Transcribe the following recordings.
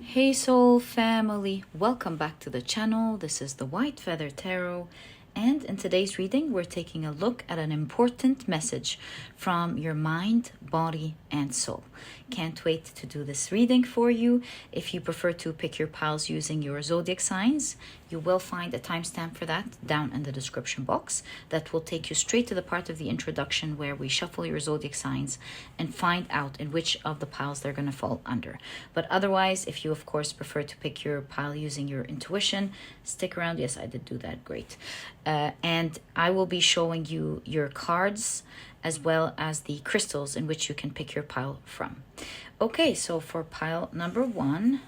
Hey soul family, welcome back to the channel. This is the White Feather Tarot, and in today's reading we're taking a look at an important message from your mind, body, and soul. Can't wait to do this reading for you. If you prefer to pick your piles using your zodiac signs, you will find a timestamp for that down in the description box. That will take you straight to the part of the introduction where we shuffle your zodiac signs and find out in which of the piles they're going to fall under. But otherwise, if you of course prefer to pick your pile using your intuition, stick around. Yes, I did do that. Great. And I will be showing you your cards as well as the crystals in which you can pick your pile from. Okay, so for pile number one,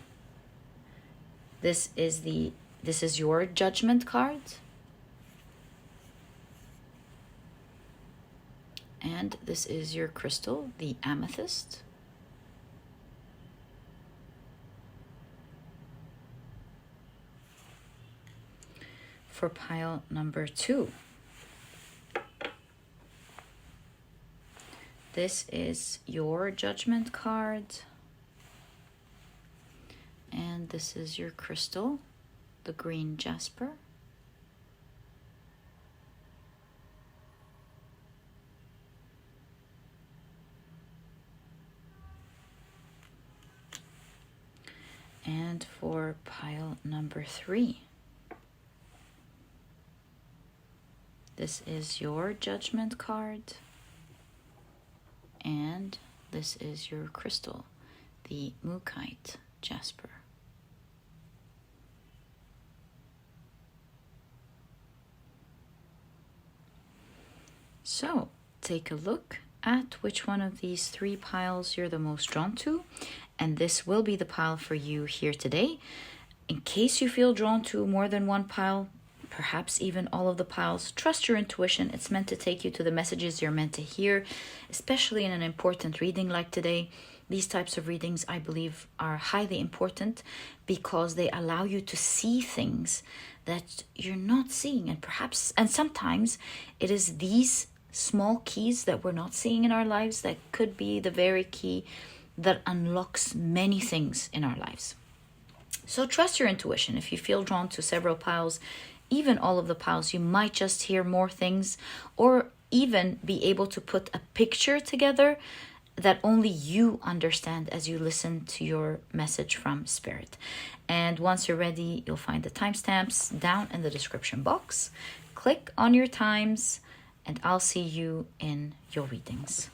this is your judgment card. And this is your crystal, the amethyst. For pile number two, this is your judgment card. And this is your crystal, the green Jasper. And for pile number three, this is your judgment card. And this is your crystal, the Mookaite Jasper. So take a look at which one of these three piles you're the most drawn to, and this will be the pile for you here today. In case you feel drawn to more than one pile, perhaps even all of the piles, trust your intuition. It's meant to take you to the messages you're meant to hear, especially in an important reading like today. These types of readings, I believe, are highly important because they allow you to see things that you're not seeing. And sometimes it is these small keys that we're not seeing in our lives that could be the very key that unlocks many things in our lives. So trust your intuition. If you feel drawn to several piles, even all of the piles, you might just hear more things or even be able to put a picture together that only you understand as you listen to your message from Spirit. And once you're ready, you'll find the timestamps down in the description box. Click on your times and I'll see you in your readings.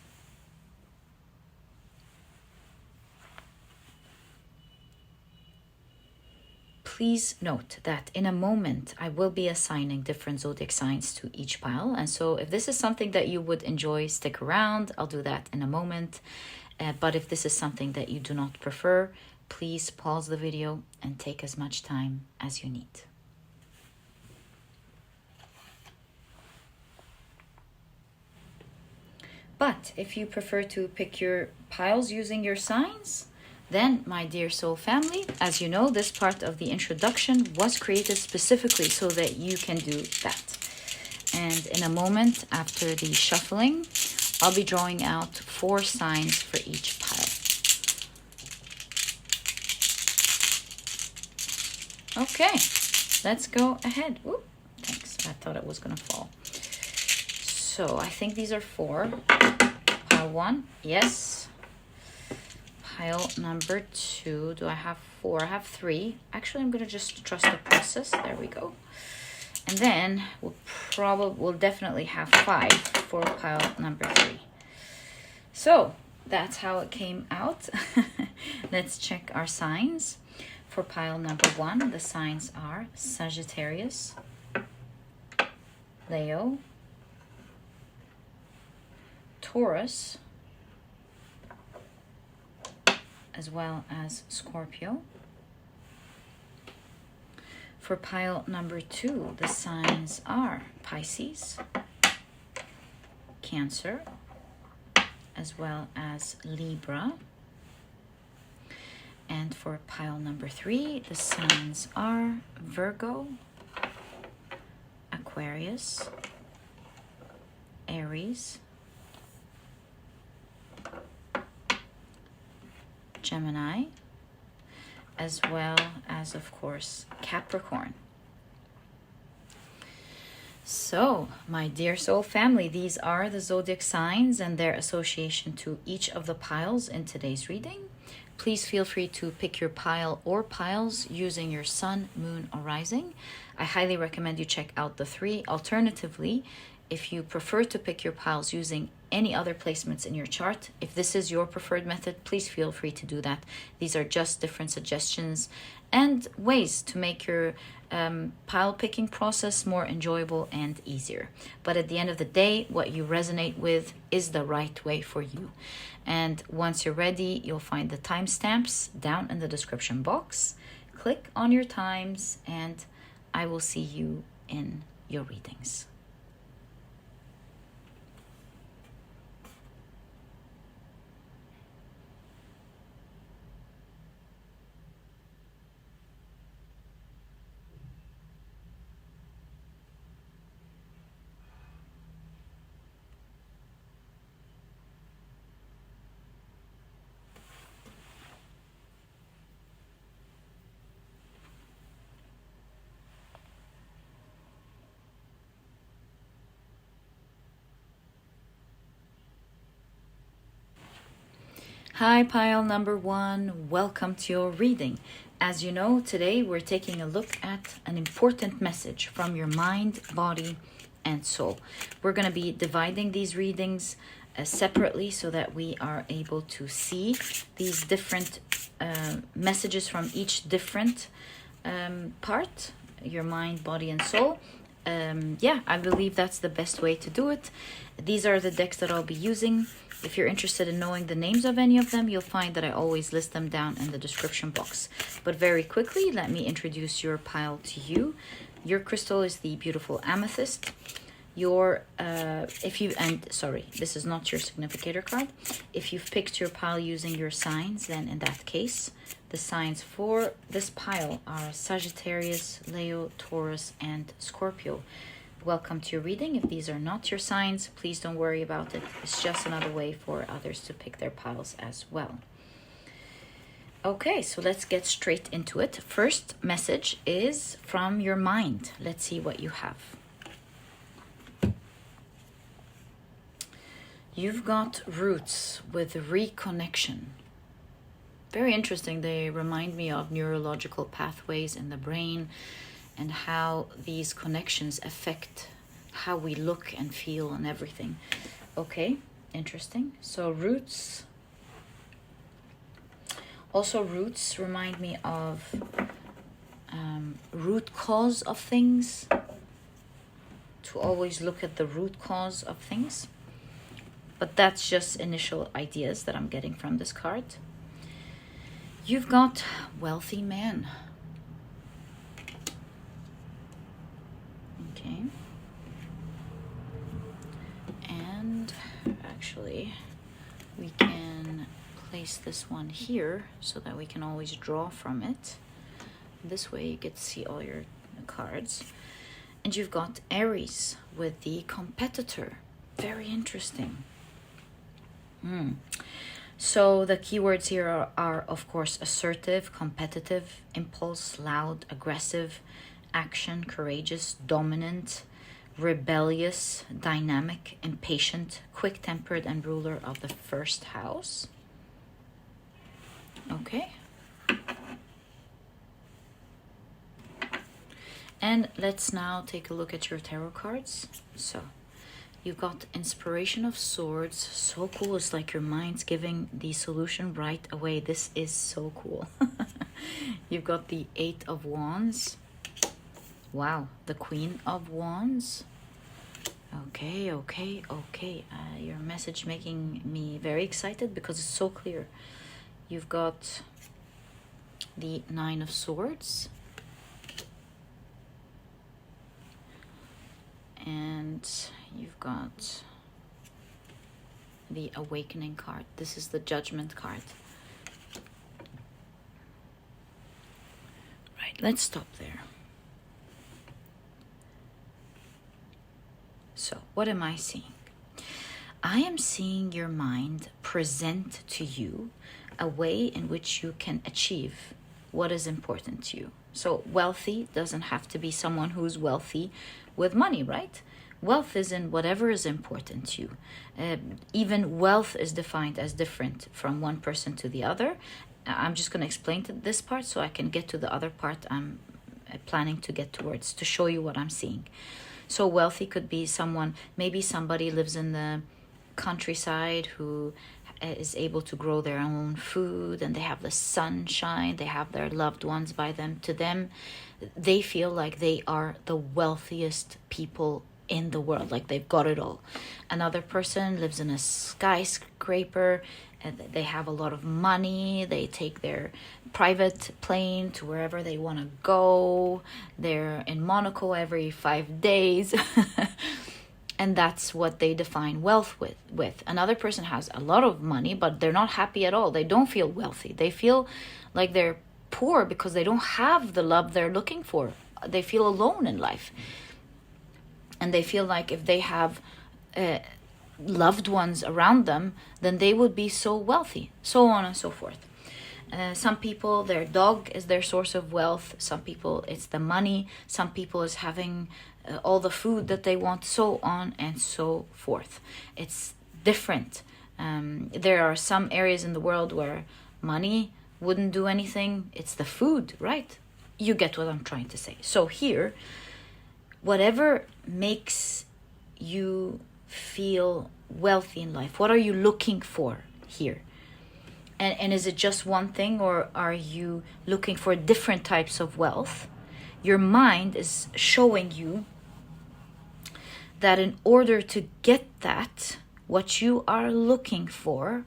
Please note that in a moment, I will be assigning different zodiac signs to each pile. And so if this is something that you would enjoy, stick around. I'll do that in a moment. But if this is something that you do not prefer, please pause the video and take as much time as you need. But if you prefer to pick your piles using your signs, then, my dear soul family, as you know, this part of the introduction was created specifically so that you can do that. And in a moment after the shuffling, I'll be drawing out 4 signs for each pile. Okay, let's go ahead. Ooh, thanks. I thought it was going to fall. So I think these are 4. Pile 1, yes. Pile number 2, do I have 4? I have 3. Actually, I'm going to just trust the process. There we go. And then we'll definitely have 5 for pile number 3. So that's how it came out. Let's check our signs. For pile number 1, the signs are Sagittarius, Leo, Taurus, as well as Scorpio. For pile number 2, the signs are Pisces, Cancer, as well as Libra. And for pile number 3, the signs are Virgo, Aquarius, Aries, Gemini, as well as, of course, Capricorn. So, my dear soul family, these are the zodiac signs and their association to each of the piles in today's reading. Please feel free to pick your pile or piles using your sun, moon, or rising. I highly recommend you check out the 3. Alternatively, if you prefer to pick your piles using any other placements in your chart, if this is your preferred method, please feel free to do that. These are just different suggestions and ways to make your pile picking process more enjoyable and easier. But at the end of the day, what you resonate with is the right way for you. And once you're ready, you'll find the timestamps down in the description box. Click on your times and I will see you in your readings. Hi, pile number 1. Welcome to your reading. As you know, today we're taking a look at an important message from your mind, body, and soul. We're going to be dividing these readings separately so that we are able to see these different messages from each different part, your mind, body, and soul. I believe that's the best way to do it. These are the decks that I'll be using. If you're interested in knowing the names of any of them, you'll find that I always list them down in the description box. But very quickly, let me introduce your pile to you. Your crystal is the beautiful Amethyst. This is not your significator card. If you've picked your pile using your signs, then in that case, the signs for this pile are Sagittarius, Leo, Taurus, and Scorpio. Welcome to your reading. If these are not your signs, please don't worry about it. It's just another way for others to pick their piles as well. Okay, so let's get straight into it. First message is from your mind. Let's see what you have. You've got roots with reconnection. Very interesting. They remind me of neurological pathways in the brain and how these connections affect how we look and feel and everything. Okay, interesting. So roots. Also, roots remind me of root cause of things. To always look at the root cause of things. But that's just initial ideas that I'm getting from this card. You've got wealthy man. Okay. And actually, we can place this one here so that we can always draw from it. This way you get to see all your cards. And you've got Aries with the competitor. Very interesting. So the keywords here are of course assertive, competitive, impulse, loud, aggressive, action, courageous, dominant, rebellious, dynamic, impatient, quick-tempered, and ruler of the first house. Okay. And let's now take a look at your tarot cards. So you've got Inspiration of Swords. So cool. It's like your mind's giving the solution right away. This is so cool. You've got the Eight of Wands. Wow. The Queen of Wands. Okay. Your message making me very excited because it's so clear. You've got the Nine of Swords. And you've got the Awakening card. This is the Judgment card. Right, let's stop there. So, what am I seeing? I am seeing your mind present to you a way in which you can achieve what is important to you. So wealthy doesn't have to be someone who's wealthy with money, right? Wealth is in whatever is important to you. Even wealth is defined as different from one person to the other. I'm just going to explain this part so I can get to the other part I'm planning to get towards, to show you what I'm seeing. So wealthy could be someone, maybe somebody lives in the countryside who is able to grow their own food, and they have the sunshine, they have their loved ones by them. To them, they feel like they are the wealthiest people in the world, like they've got it all. Another person lives in a skyscraper, and they have a lot of money, they take their private plane to wherever they want to go, they're in Monaco every 5 days. And that's what they define wealth with. Another person has a lot of money, but they're not happy at all. They don't feel wealthy. They feel like they're poor because they don't have the love they're looking for. They feel alone in life. And they feel like if they have loved ones around them, then they would be so wealthy, so on and so forth. Some people, their dog is their source of wealth. Some people, it's the money. Some people is having all the food that they want, so on and so forth. It's different. There are some areas in the world where money wouldn't do anything. It's the food, right? You get what I'm trying to say. So here, whatever makes you feel wealthy in life, what are you looking for here? And is it just one thing, or are you looking for different types of wealth? Your mind is showing you that in order to get that, what you are looking for,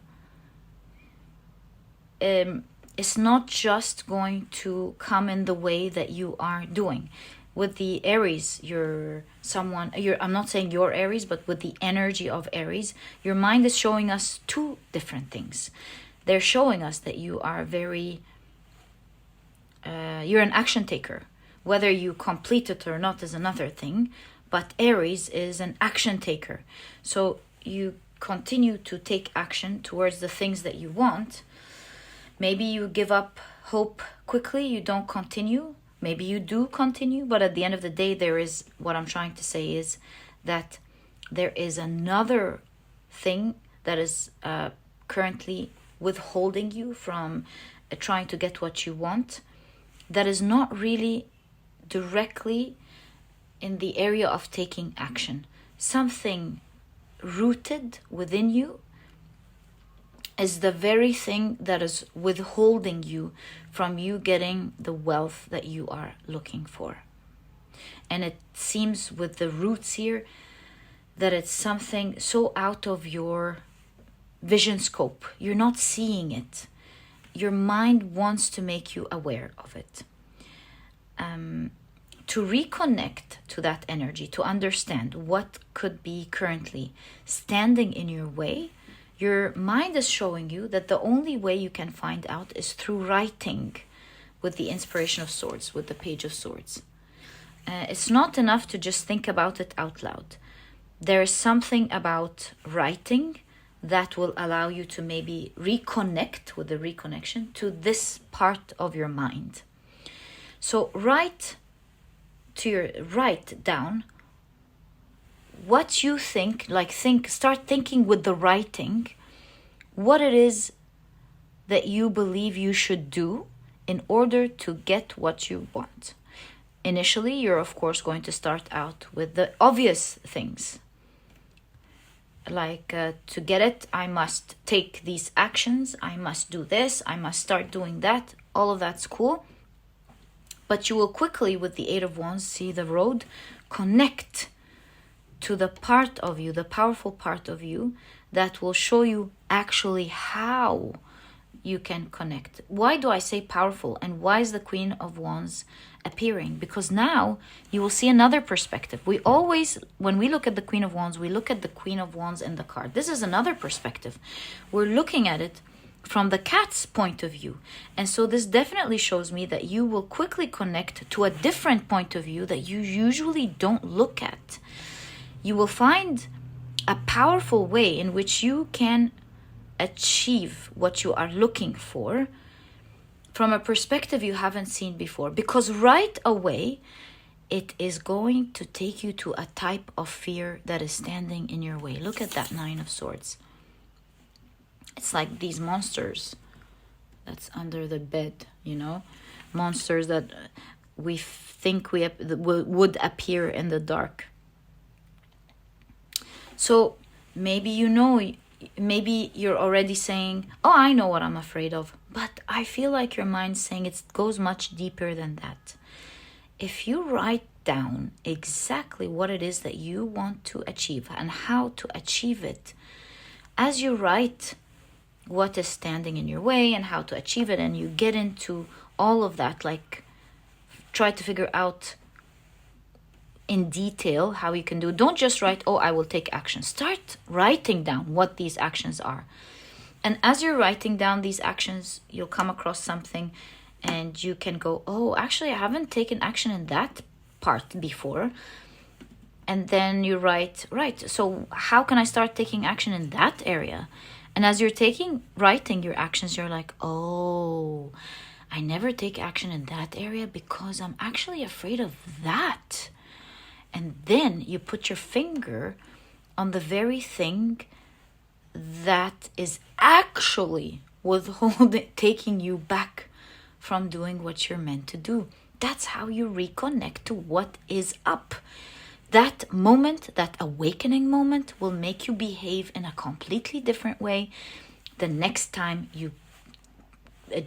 it's not just going to come in the way that you are doing. With the Aries, I'm not saying you're Aries, but with the energy of Aries, your mind is showing us two different things. They're showing us that you are you're an action taker. Whether you complete it or not is another thing, but Aries is an action taker. So you continue to take action towards the things that you want. Maybe you give up hope quickly, you don't continue. Maybe you do continue, but at the end of the day, what I'm trying to say is that there is another thing that is currently withholding you from trying to get what you want, that is not really directly in the area of taking action. Something rooted within you is the very thing that is withholding you from you getting the wealth that you are looking for. And it seems with the roots here that it's something so out of your vision scope. You're not seeing it. Your mind wants to make you aware of it. To reconnect to that energy, to understand what could be currently standing in your way, your mind is showing you that the only way you can find out is through writing with the Inspiration of Swords, with the Page of Swords. It's not enough to just think about it out loud. There is something about writing that will allow you to maybe reconnect with the reconnection to this part of your mind. So write down what you think, start thinking with the writing, what it is that you believe you should do in order to get what you want. Initially, you're of course going to start out with the obvious things. To get it, I must take these actions, I must do this, I must start doing that. All of that's cool. But you will quickly, with the Eight of Wands, see the road connect to the part of you, the powerful part of you, that will show you actually how you can connect. Why do I say powerful? And why is the Queen of Wands appearing? Because now you will see another perspective. We always, when we look at the Queen of Wands, we look at the Queen of Wands in the card. This is another perspective. We're looking at it from the cat's point of view. And so this definitely shows me that you will quickly connect to a different point of view that you usually don't look at. You will find a powerful way in which you can achieve what you are looking for from a perspective you haven't seen before, because right away it is going to take you to a type of fear that is standing in your way. Look at that Nine of Swords. It's like these monsters that's under the bed, you know, monsters that we think would appear in the dark. So maybe maybe you're already saying, oh, I know what I'm afraid of. But I feel like your mind's saying it goes much deeper than that. If you write down exactly what it is that you want to achieve and how to achieve it, as you write what is standing in your way and how to achieve it, and you get into all of that, like try to figure out in detail how you can do it. Don't just write, oh, I will take action. Start writing down what these actions are. And as you're writing down these actions, you'll come across something and you can go, oh, actually, I haven't taken action in that part before. And then you write, right, so how can I start taking action in that area? And as you're writing your actions, you're like, oh, I never take action in that area because I'm actually afraid of that. And then you put your finger on the very thing that is actually taking you back from doing what you're meant to do. That's how you reconnect to what is up. That moment, that awakening moment, will make you behave in a completely different way the next time you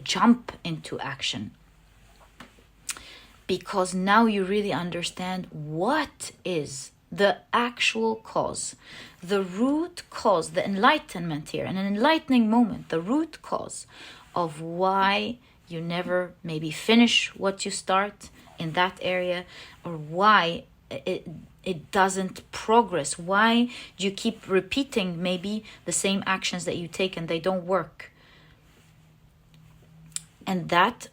jump into action. Because now you really understand what is the actual cause, the root cause, the enlightenment here, and an enlightening moment, the root cause of why you never maybe finish what you start in that area, or why it doesn't progress. Why do you keep repeating maybe the same actions that you take and they don't work? And that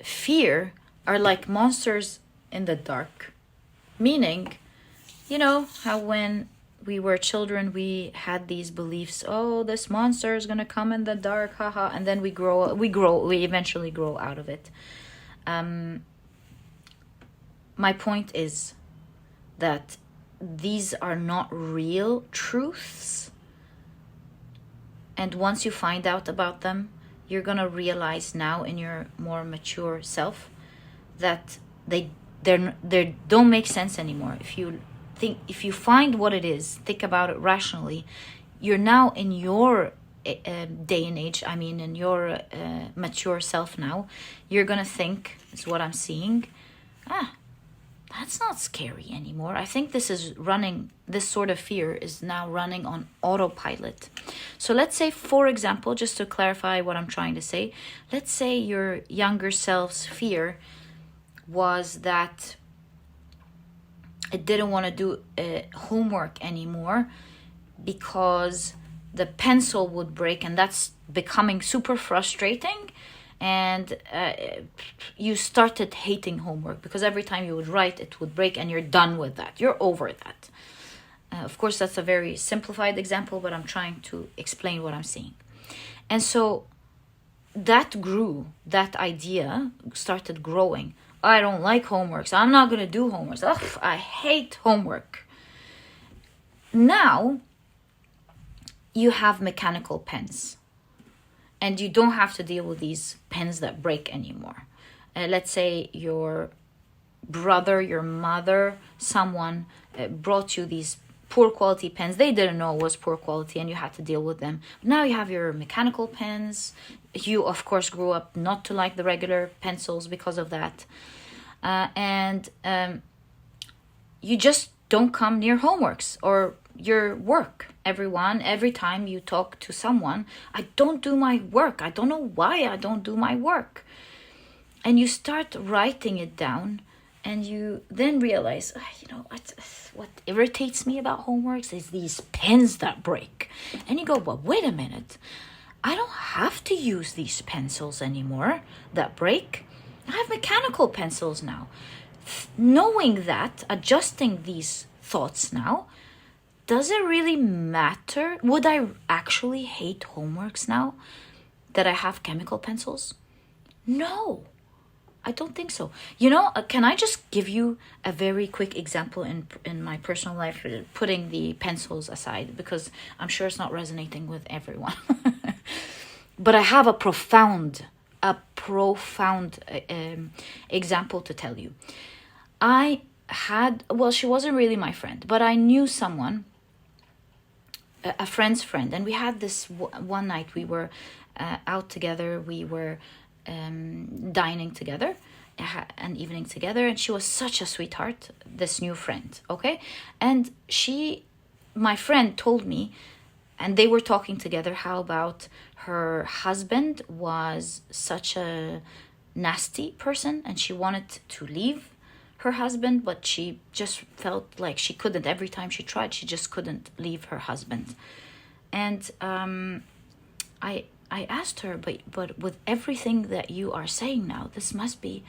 fear are like monsters in the dark. Meaning, you know how when we were children, we had these beliefs, oh, this monster is gonna come in the dark, haha, and then we eventually grow out of it. My point is that these are not real truths. And once you find out about them, you're gonna realize now in your more mature self that they don't make sense anymore. If you find what it is, think about it rationally, you're now in your day and age, I mean in your mature self now, you're gonna think, is what I'm seeing, that's not scary anymore. I think this sort of fear is now running on autopilot. So let's say, for example, just to clarify what I'm trying to say, let's say your younger self's fear was that it didn't want to do homework anymore because the pencil would break, and that's becoming super frustrating. And you started hating homework because every time you would write, it would break, and you're done with that. You're over that. Of course, that's a very simplified example, but I'm trying to explain what I'm seeing. And so that idea started growing. I don't like homework, so I'm not going to do homework. Ugh, I hate homework. Now, you have mechanical pens. And you don't have to deal with these pens that break anymore. Let's say your brother, your mother, someone brought you these poor quality pens. They didn't know it was poor quality and you had to deal with them. Now you have your mechanical pens. You, of course, grew up not to like the regular pencils because of that. And you just don't come near homeworks or your work. Every time you talk to someone, I don't do my work. I don't know why I don't do my work. And you start writing it down, and you then realize, what irritates me about homeworks is these pens that break. And you go, well, wait a minute. I don't have to use these pencils anymore that break. I have mechanical pencils now. Knowing that, adjusting these thoughts now, does it really matter? Would I actually hate homeworks now that I have chemical pencils? No, I don't think so. Can I just give you a very quick example in my personal life, putting the pencils aside, because I'm sure it's not resonating with everyone. But I have a profound example to tell you. She wasn't really my friend, but I knew someone, a friend's friend, and we had this one night. We were out together. We were dining together, an evening together, and she was such a sweetheart, this new friend, okay? And my friend told me, and they were talking together, how about her husband was such a nasty person, and she wanted to leave her husband, but she just felt like she couldn't. Every time she tried, she just couldn't leave her husband. And I asked her, but with everything that you are saying now, this must be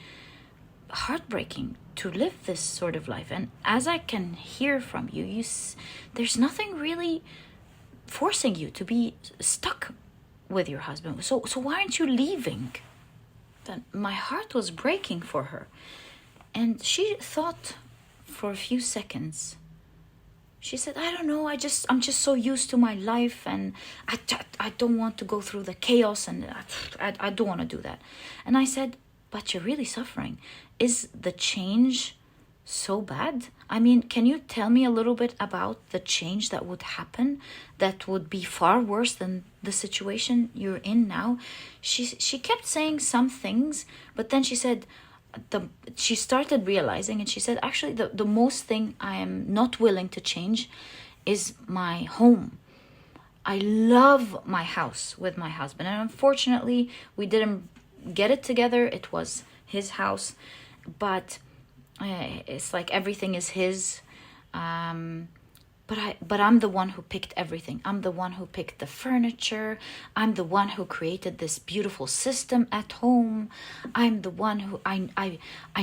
heartbreaking to live this sort of life. And as I can hear from you, there's nothing really forcing you to be stuck with your husband. So why aren't you leaving? Then my heart was breaking for her. And she thought for a few seconds. She said, I don't know, I'm just so used to my life, and I don't want to go through the chaos, and I don't want to do that. And I said, but you're really suffering. Is the change so bad? I mean, can you tell me a little bit about the change that would happen that would be far worse than the situation you're in now? She kept saying some things, but then she said, she started realizing, and she said, actually, the most thing I am not willing to change is my home. I love my house with my husband, and unfortunately we didn't get it together. It was his house, but it's like everything is his. But I'm the one who picked everything. I'm the one who picked the furniture. I'm the one who created this beautiful system at home. I'm the one who I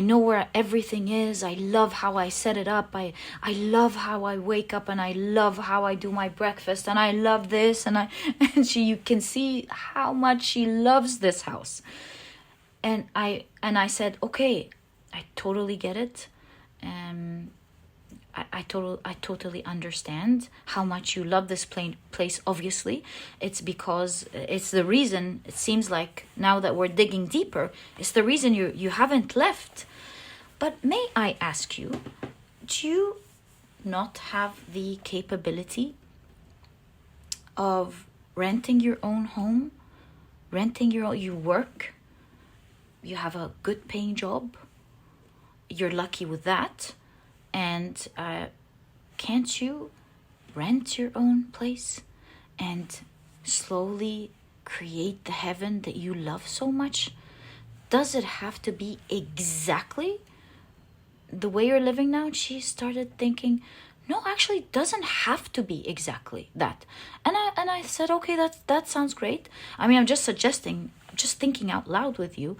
know where everything is. I love how I set it up. I love how I wake up, and I love how I do my breakfast, and I love this, and you can see how much she loves this house. And I said, okay, I totally get it. I totally understand how much you love this place. Obviously, it's because it's the reason. It seems like now that we're digging deeper, it's the reason you haven't left. But may I ask you, do you not have the capability of renting your own home, you work, you have a good paying job, you're lucky with that? And can't you rent your own place and slowly create the heaven that you love so much? Does it have to be exactly the way you're living now? She started thinking, no, actually, it doesn't have to be exactly that. And I said, okay, that sounds great. I mean, I'm just suggesting, just thinking out loud with you.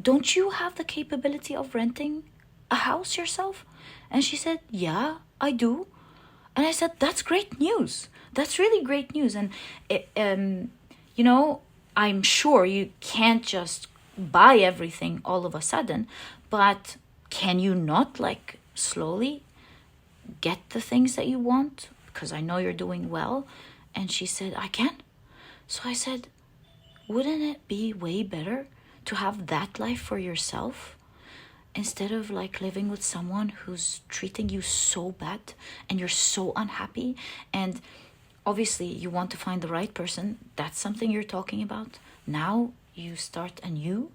Don't you have the capability of renting a house yourself? And she said, yeah, I do. And I said, that's great news. That's really great news. And I'm sure you can't just buy everything all of a sudden, but can you not slowly get the things that you want? Because I know you're doing well. And she said, I can. So I said, wouldn't it be way better to have that life for yourself, instead of living with someone who's treating you so bad and you're so unhappy? And obviously you want to find the right person. That's something you're talking about. Now you start anew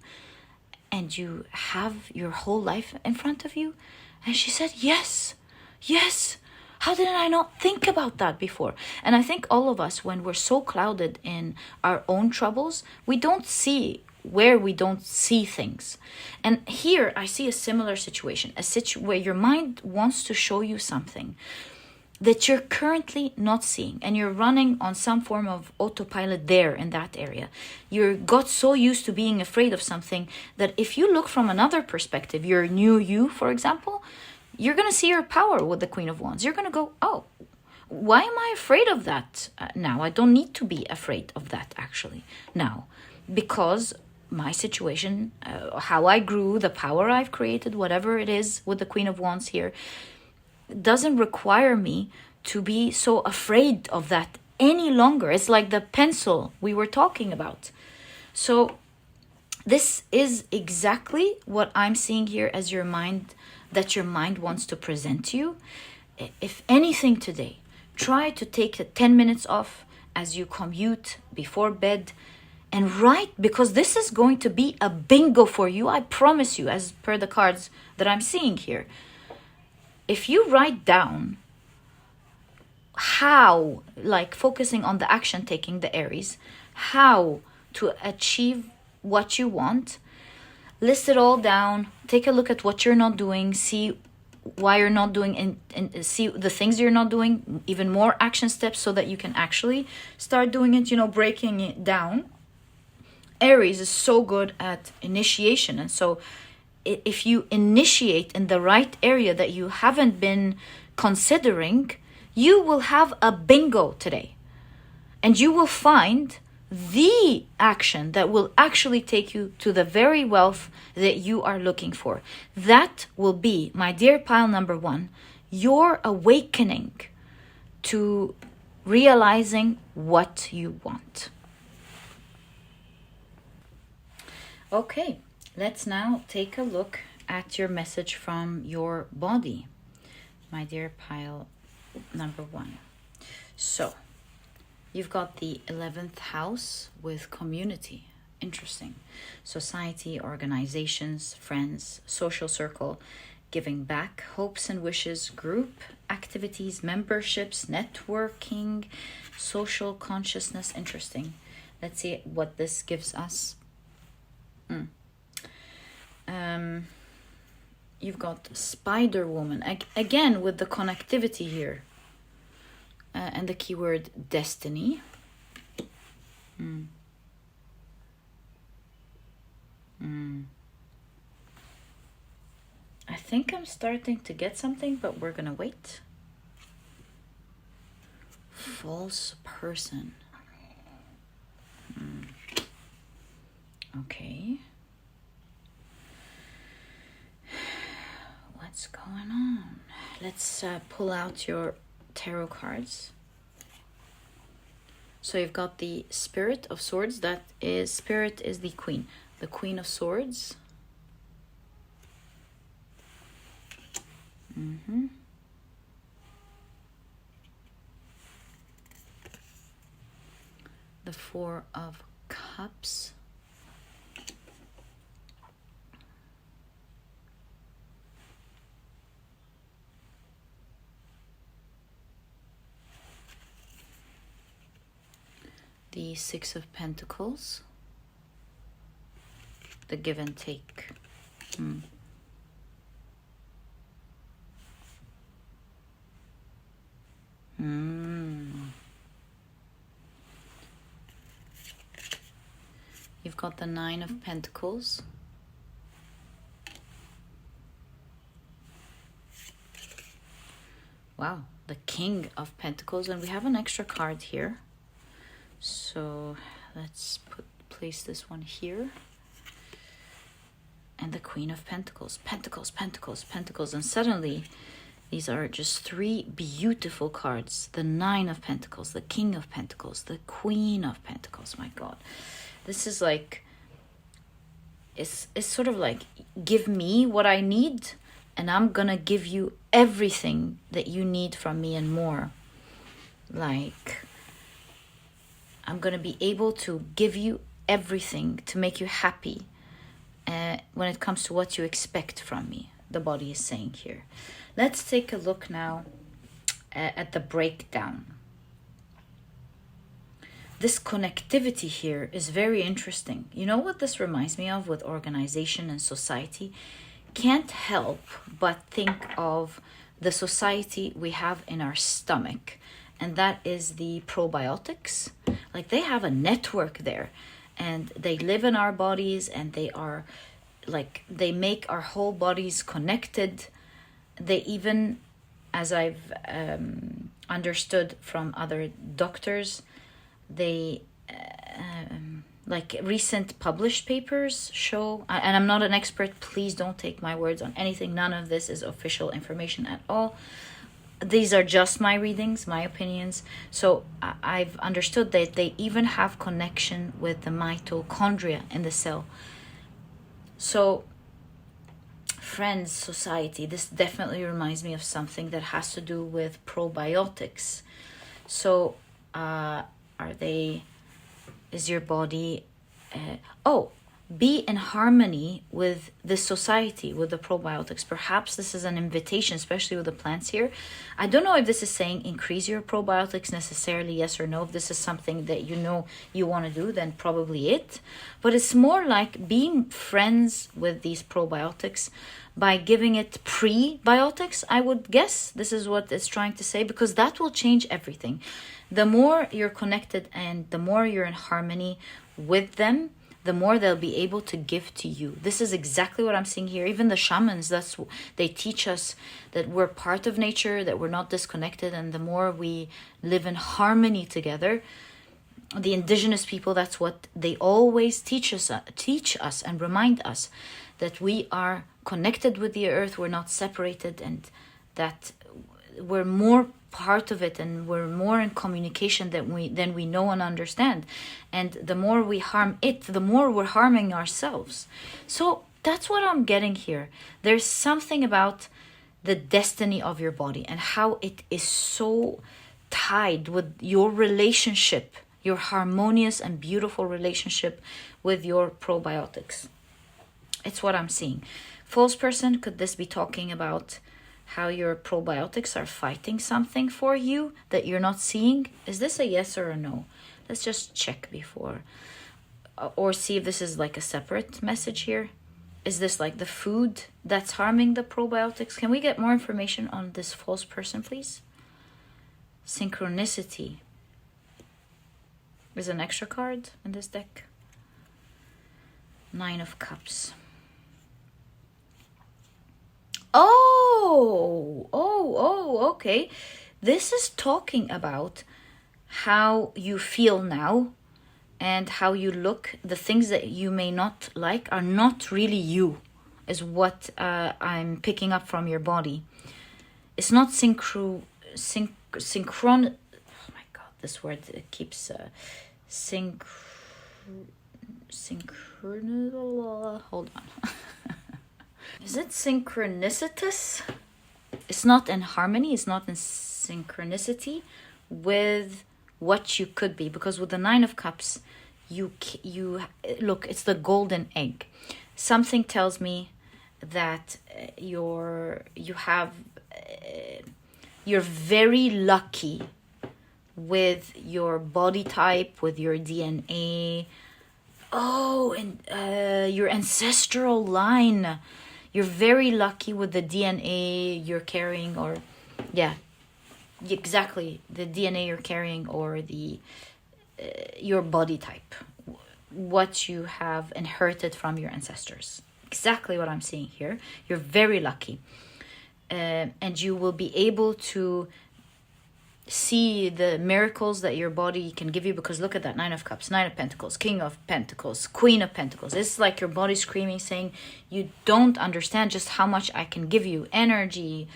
and you have your whole life in front of you. And she said, yes. How did I not think about that before? And I think all of us, when we're so clouded in our own troubles, we don't see where we don't see things. And here I see a similar situation, where your mind wants to show you something that you're currently not seeing, and you're running on some form of autopilot there in that area. You got so used to being afraid of something that if you look from another perspective, your new you, for example, you're going to see your power with the Queen of Wands. You're going to go, oh, why am I afraid of that now? I don't need to be afraid of that actually now, because my situation, how I grew, the power I've created, whatever it is with the Queen of Wands here, doesn't require me to be so afraid of that any longer. It's like the pencil we were talking about. So this is exactly what I'm seeing here as your mind, that your mind wants to present to you. If anything today, try to take 10 minutes off as you commute before bed and write, because this is going to be a bingo for you. I promise you, as per the cards that I'm seeing here. If you write down how, like focusing on the action taking, the Aries, how to achieve what you want, list it all down, take a look at what you're not doing, see why you're not doing, and see the things you're not doing, even more action steps so that you can actually start doing it, breaking it down. Aries is so good at initiation, and so if you initiate in the right area that you haven't been considering, you will have a bingo today, and you will find the action that will actually take you to the very wealth that you are looking for. That will be, my dear pile number 1, your awakening to realizing what you want. Okay, let's now take a look at your message from your body, my dear pile number 1. So, you've got the 11th house with community. Interesting. Society, organizations, friends, social circle, giving back, hopes and wishes, group activities, memberships, networking, social consciousness. Interesting. Let's see what this gives us. You've got Spider Woman, again with the connectivity here. And the keyword destiny. I think I'm starting to get something, but we're gonna wait. False person. Okay. What's going on? Let's pull out your tarot cards. So you've got the Spirit of Swords. Spirit is the Queen. The Queen of Swords. The Four of Cups. The Six of Pentacles, the give and take. You've got the Nine of Pentacles. Wow, the King of Pentacles, and we have an extra card here. So let's place this one here. And the Queen of Pentacles. Pentacles, Pentacles, Pentacles. And suddenly, these are just 3 beautiful cards. The Nine of Pentacles, the King of Pentacles, the Queen of Pentacles. My God. This is like, it's sort of like, give me what I need, and I'm gonna give you everything that you need from me and more. Like, I'm going to be able to give you everything to make you happy when it comes to what you expect from me, the body is saying here. Let's take a look now at the breakdown. This connectivity here is very interesting. You know what this reminds me of with organization and society? Can't help but think of the society we have in our stomach. And that is the probiotics. Like, they have a network there, and they live in our bodies, and they are like, they make our whole bodies connected. They even, as I've understood from other doctors, they like recent published papers show, and I'm not an expert, please don't take my words on anything. None of this is official information at all. These are just my readings, my opinions. So I've understood that they even have connection with the mitochondria in the cell. So friends, society, this definitely reminds me of something that has to do with probiotics. So is your body be in harmony with the society, with the probiotics. Perhaps this is an invitation, especially with the plants here. I don't know if this is saying increase your probiotics necessarily, yes or no. If this is something that you know you want to do, then probably it. But it's more like being friends with these probiotics by giving it prebiotics, I would guess. This is what it's trying to say, because that will change everything. The more you're connected and the more you're in harmony with them, the more they'll be able to give to you. This is exactly what I'm seeing here. Even the shamans, they teach us that we're part of nature, that we're not disconnected, and the more we live in harmony together, the indigenous people, that's what they always teach us and remind us, that we are connected with the earth, we're not separated, and that we're more part of it, and we're more in communication than we know and understand. And the more we harm it, the more we're harming ourselves. So that's what I'm getting here. There's something about the destiny of your body and how it is so tied with your relationship, your harmonious and beautiful relationship with your probiotics. It's what I'm seeing. False person, could this be talking about how your probiotics are fighting something for you that you're not seeing? Is this a yes or a no? Let's just check before. Or see if this is like a separate message here. Is this like the food that's harming the probiotics? Can we get more information on this false person, please? Synchronicity. There's an extra card in this deck. 9 of Cups. Okay. This is talking about how you feel now and how you look. The things that you may not like are not really you, is what I'm picking up from your body. It's not synchron. Oh my God, this word keeps Hold on. Is it synchronicitous? It's not in harmony, it's not in synchronicity with what you could be. Because with the 9 of Cups, you look, it's the golden egg. Something tells me that you're very lucky with your body type, with your DNA. And your ancestral line. You're very lucky with the DNA you're carrying, or exactly, the DNA you're carrying, or the your body type, what you have inherited from your ancestors. Exactly what I'm seeing here. You're very lucky, and you will be able to see the miracles that your body can give you, because look at that 9 of Cups, 9 of Pentacles, King of Pentacles, Queen of Pentacles. It's like your body screaming, saying, you don't understand just how much I can give you. Energy,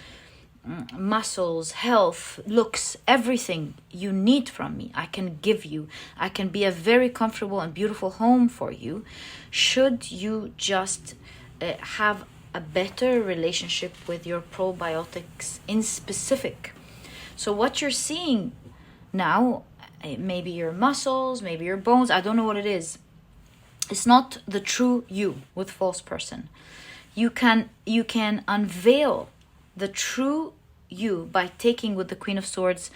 muscles, health, looks, everything you need from me, I can give you. I can be a very comfortable and beautiful home for you, should you just have a better relationship with your probiotics in specific. So what you're seeing now, maybe your muscles, maybe your bones, I don't know what it is. It's not the true you with false person. You can unveil the true you by taking with the Queen of Swords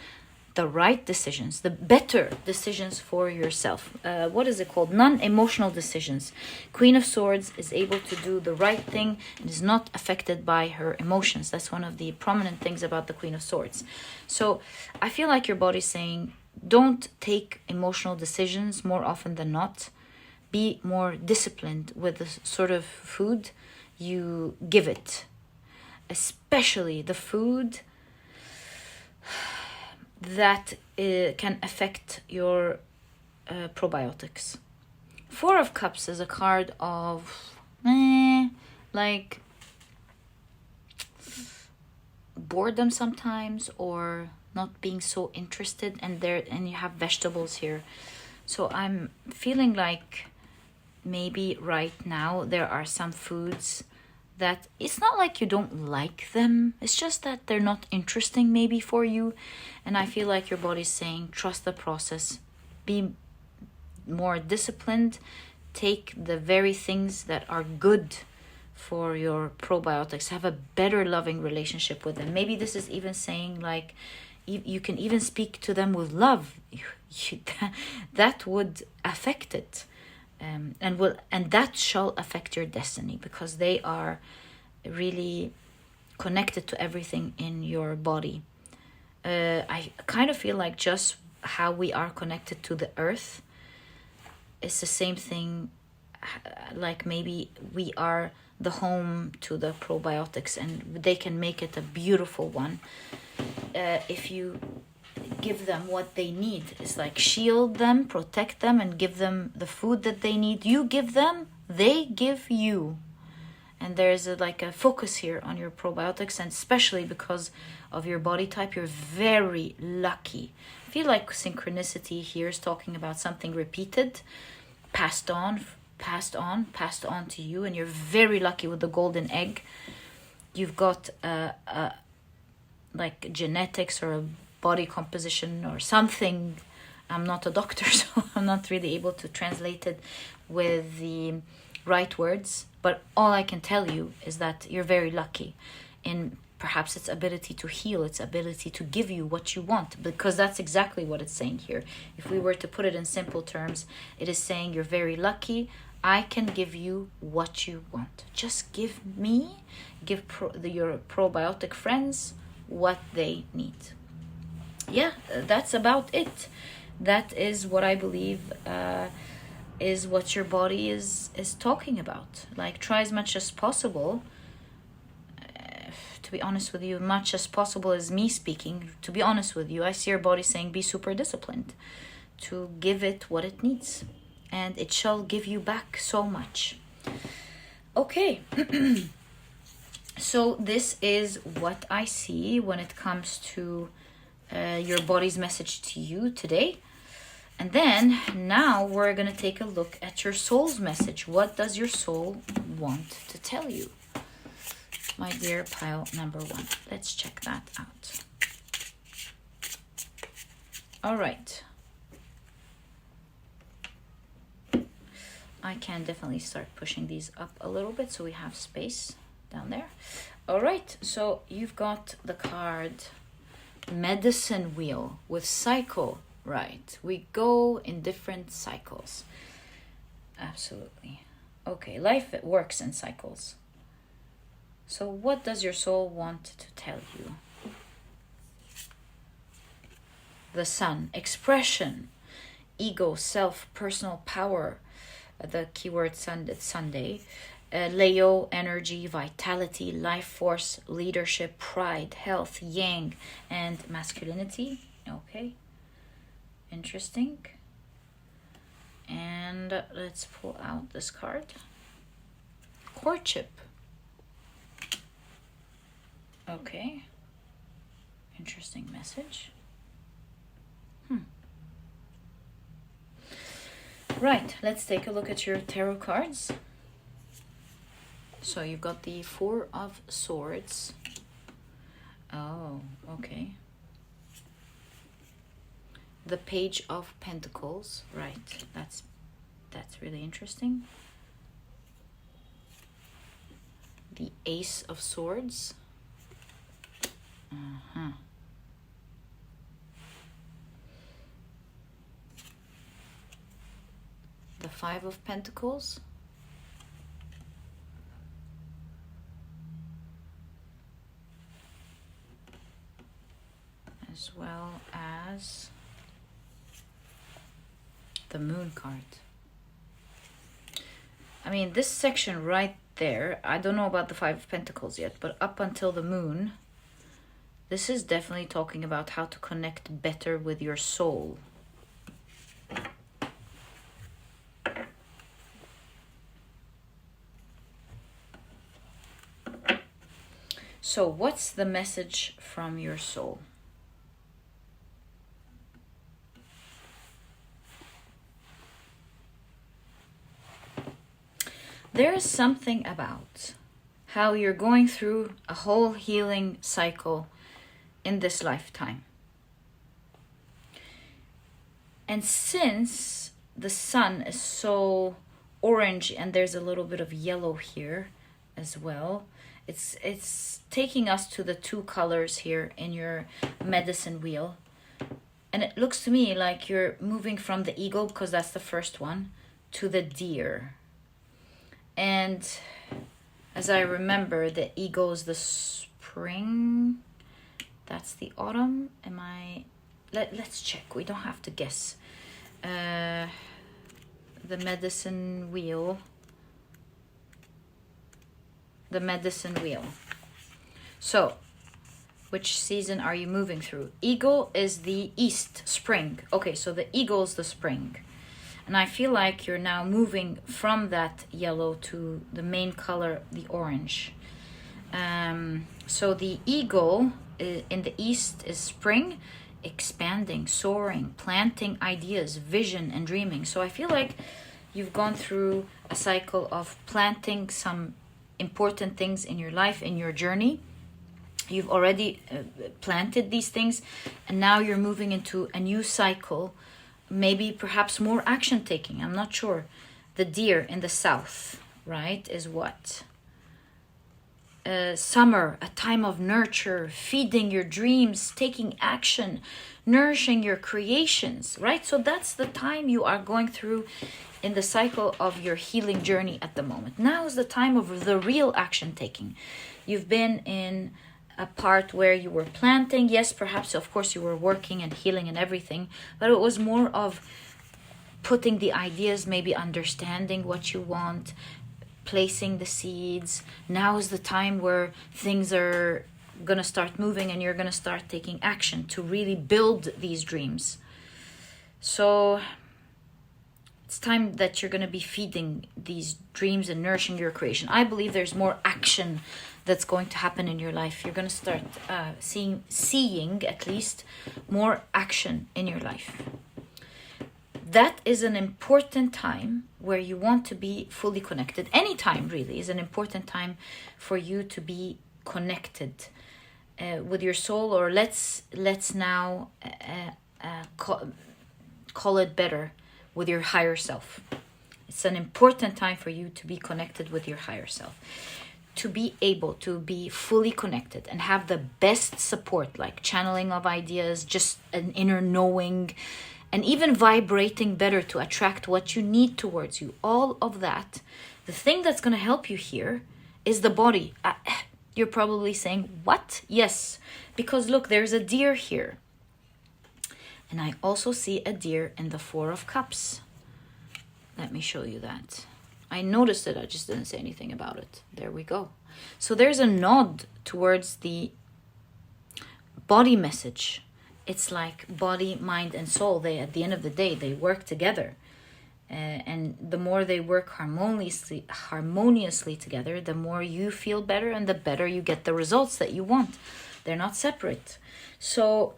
the right decisions, the better decisions for yourself. What is it called? Non-emotional decisions. Queen of Swords is able to do the right thing and is not affected by her emotions. That's one of the prominent things about the Queen of Swords. So I feel like your body's saying, don't take emotional decisions more often than not. Be more disciplined with the sort of food you give it. Especially the food that can affect your probiotics. Four of Cups is a card of like boredom sometimes, or not being so interested, and you have vegetables here. So I'm feeling like maybe right now there are some foods that it's not like you don't like them, it's just that they're not interesting maybe for you. And I feel like your body's saying, trust the process, be more disciplined, take the very things that are good for your probiotics, have a better loving relationship with them. Maybe this is even saying like you can even speak to them with love. That would affect it, and that shall affect your destiny, because they are really connected to everything in your body. I kind of feel like just how we are connected to the earth is the same thing, like maybe we are the home to the probiotics, and they can make it a beautiful one if you give them what they need. It's like shield them, protect them, and give them the food that they need. You give them, they give you. And there's like a focus here on your probiotics, and especially because of your body type, you're very lucky. I feel like synchronicity here is talking about something repeated, passed on to you, and you're very lucky with the golden egg. You've got like genetics or a body composition or something. I'm not a doctor, so I'm not really able to translate it with the right words, but all I can tell you is that you're very lucky in perhaps its ability to heal, its ability to give you what you want, because that's exactly what it's saying here. If we were to put it in simple terms, it is saying you're very lucky. I can give you what you want. Just give your probiotic friends what they need. Yeah, that's about it. That is what I believe is what your body is talking about. Like, try as much as possible. To be honest with you, much as possible is me speaking. To be honest with you, I see your body saying be super disciplined to give it what it needs, and it shall give you back so much. Okay. So this is what I see when it comes to your body's message to you today. And then now we're going to take a look at your soul's message. What does your soul want to tell you? My dear pile number 1. Let's check that out. All right. I can definitely start pushing these up a little bit so we have space down there. All right. So you've got the card Medicine Wheel with cycle. Right, we go in different cycles. Absolutely. Okay, life works in cycles. So what does your soul want to tell you? The Sun, expression, ego, self, personal power. The keyword Sunday. Leo, energy, vitality, life force, leadership, pride, health, yang, and masculinity. Okay. Interesting. And let's pull out this card. Courtship. Okay. Interesting message. Right, let's take a look at your tarot cards. So you've got the Four of Swords. Oh, okay. The Page of Pentacles, right? That's really interesting. The Ace of Swords. The Five of Pentacles. As well as the Moon card. I mean, this section right there, I don't know about the Five of Pentacles yet, but up until the Moon, this is definitely talking about how to connect better with your soul. So what's the message from your soul? There is something about how you're going through a whole healing cycle in this lifetime. And since the sun is so orange and there's a little bit of yellow here as well, it's taking us to the two colors here in your medicine wheel. And it looks to me like you're moving from the eagle, because that's the first one, to the deer. And as I remember, the eagle is the spring. That's the autumn. Let's check. We don't have to guess. The medicine wheel. The medicine wheel. So, which season are you moving through? Eagle is the east, spring. Okay, so the eagle is the spring. And I feel like you're now moving from that yellow to the main color, the orange. So the eagle in the east is spring, expanding, soaring, planting ideas, vision, and dreaming. So I feel like you've gone through a cycle of planting some important things in your life, in your journey. You've already planted these things, and now you're moving into a new cycle. Maybe perhaps more action taking. I'm not sure. The deer in the south, right, is what? Summer, a time of nurture, feeding your dreams, taking action, nourishing your creations, right? So that's the time you are going through in the cycle of your healing journey at the moment. Now is the time of the real action taking. You've been in a part where you were planting. Yes, perhaps, of course, you were working and healing and everything, but it was more of putting the ideas, maybe understanding what you want, placing the seeds. Now is the time where things are going to start moving and you're going to start taking action to really build these dreams. So it's time that you're going to be feeding these dreams and nourishing your creation. I believe there's more action that's going to happen in your life. You're going to start seeing at least more action in your life. That is an important time where you want to be fully connected. Any time really is an important time for you to be connected with your soul, or let's now call it better, with your higher self. It's an important time for you to be connected with your higher self, to be able to be fully connected and have the best support, like channeling of ideas, just an inner knowing, and even vibrating better to attract what you need towards you. All of that. The thing that's going to help you here is the body. You're probably saying, what? Yes, because look, there's a deer here. And I also see a deer in the Four of Cups. Let me show you that. I noticed it, I just didn't say anything about it. There we go. So there's a nod towards the body message. It's like body, mind, and soul. They, at the end of the day, they work together. And the more they work harmoniously together, the more you feel better and the better you get the results that you want. They're not separate. So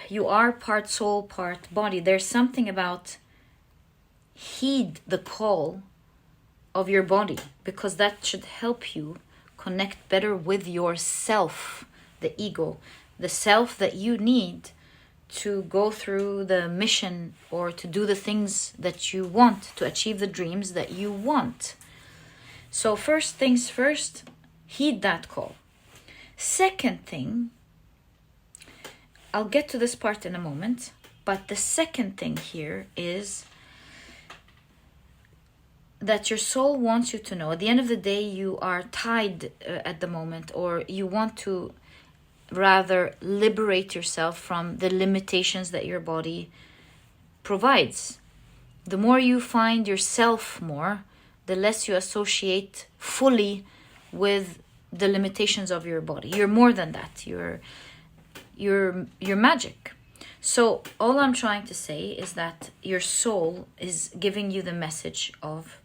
you are part soul, part body. There's something about heed the call of your body, because that should help you connect better with yourself, the ego, the self that you need to go through the mission or to do the things that you want, to achieve the dreams that you want. So first things first, heed that call. Second thing, I'll get to this part in a moment, but the second thing here is that your soul wants you to know, at the end of the day, you are tied at the moment, or you want to rather liberate yourself from the limitations that your body provides. The more you find yourself more, the less you associate fully with the limitations of your body. You're more than that. You're magic. So all I'm trying to say is that your soul is giving you the message of,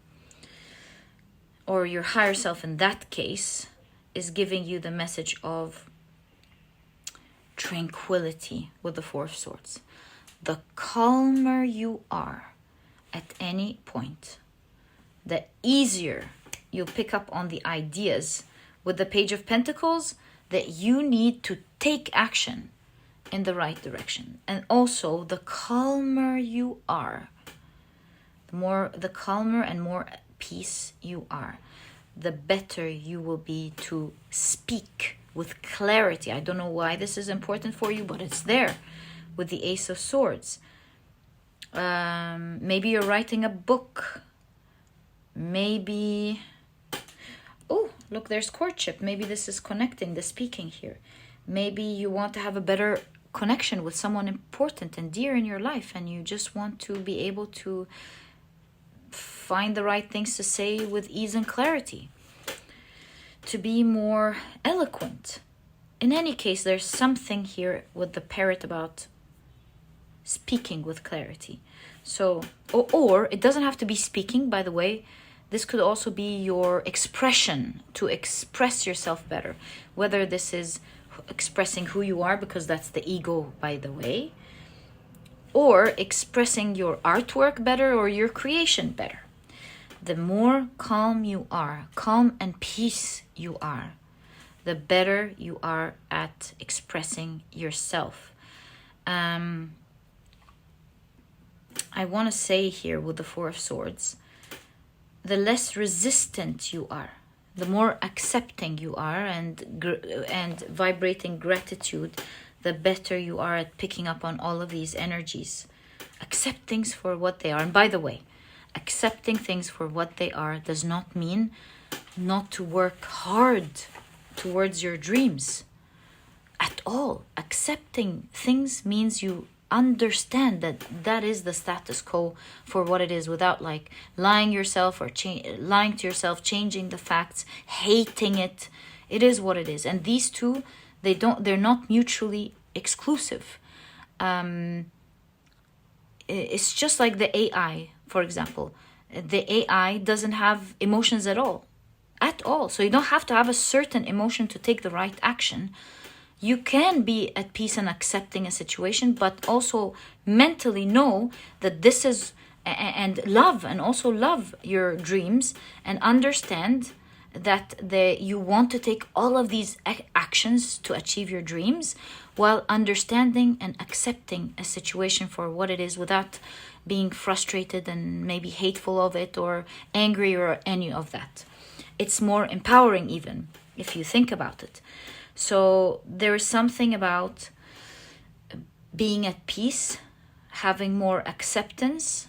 or your higher self in that case, is giving you the message of tranquility with the Four of Swords. The calmer you are at any point, the easier you'll pick up on the ideas with the Page of Pentacles that you need to take action in the right direction. And also, the calmer you are, the calmer and more at peace you are, the better you will be to speak with clarity. I don't know why this is important for you, but it's there with the Ace of Swords. Maybe you're writing a book. Maybe, oh, look, there's courtship. Maybe this is connecting, the speaking here. Maybe you want to have a better connection with someone important and dear in your life, and you just want to be able to find the right things to say with ease and clarity, to be more eloquent. In any case, there's something here with the parrot about speaking with clarity. So, or it doesn't have to be speaking, by the way. This could also be your expression, to express yourself better. Whether this is expressing who you are, because that's the ego, by the way, or expressing your artwork better or your creation better. The more calm you are, calm and peace you are, the better you are at expressing yourself. I want to say here with the Four of Swords, the less resistant you are, the more accepting you are and vibrating gratitude, the better you are at picking up on all of these energies. Accept things for what they are. And by the way, accepting things for what they are does not mean not to work hard towards your dreams at all. Accepting things means you understand that that is the status quo for what it is, without like lying yourself or lying to yourself, changing the facts, hating it. It is what it is. And these two, they're not mutually exclusive. It's just like the AI, for example. The AI doesn't have emotions at all. So you don't have to have a certain emotion to take the right action. You can be at peace and accepting a situation, but also mentally know that this is, and also love your dreams, and understand that you want to take all of these actions to achieve your dreams, while understanding and accepting a situation for what it is, without being frustrated and maybe hateful of it or angry or any of that. It's more empowering, even if you think about it. So there is something about being at peace, having more acceptance,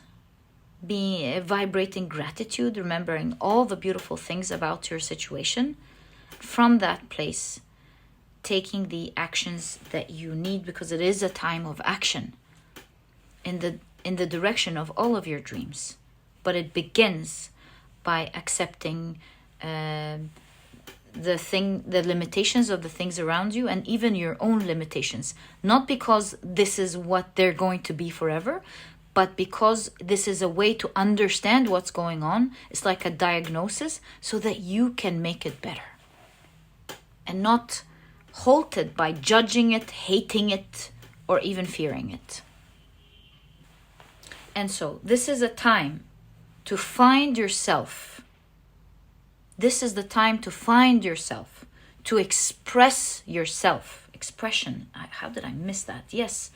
vibrating gratitude, remembering all the beautiful things about your situation. From that place, taking the actions that you need, because it is a time of action in the direction of all of your dreams. But it begins by accepting the limitations of the things around you, and even your own limitations. Not because this is what they're going to be forever, but because this is a way to understand what's going on. It's like a diagnosis, so that you can make it better. And not halted by judging it, hating it, or even fearing it. And so this is a time to find yourself. This is the time to find yourself, to express yourself. Expression. How did I miss that? Yes,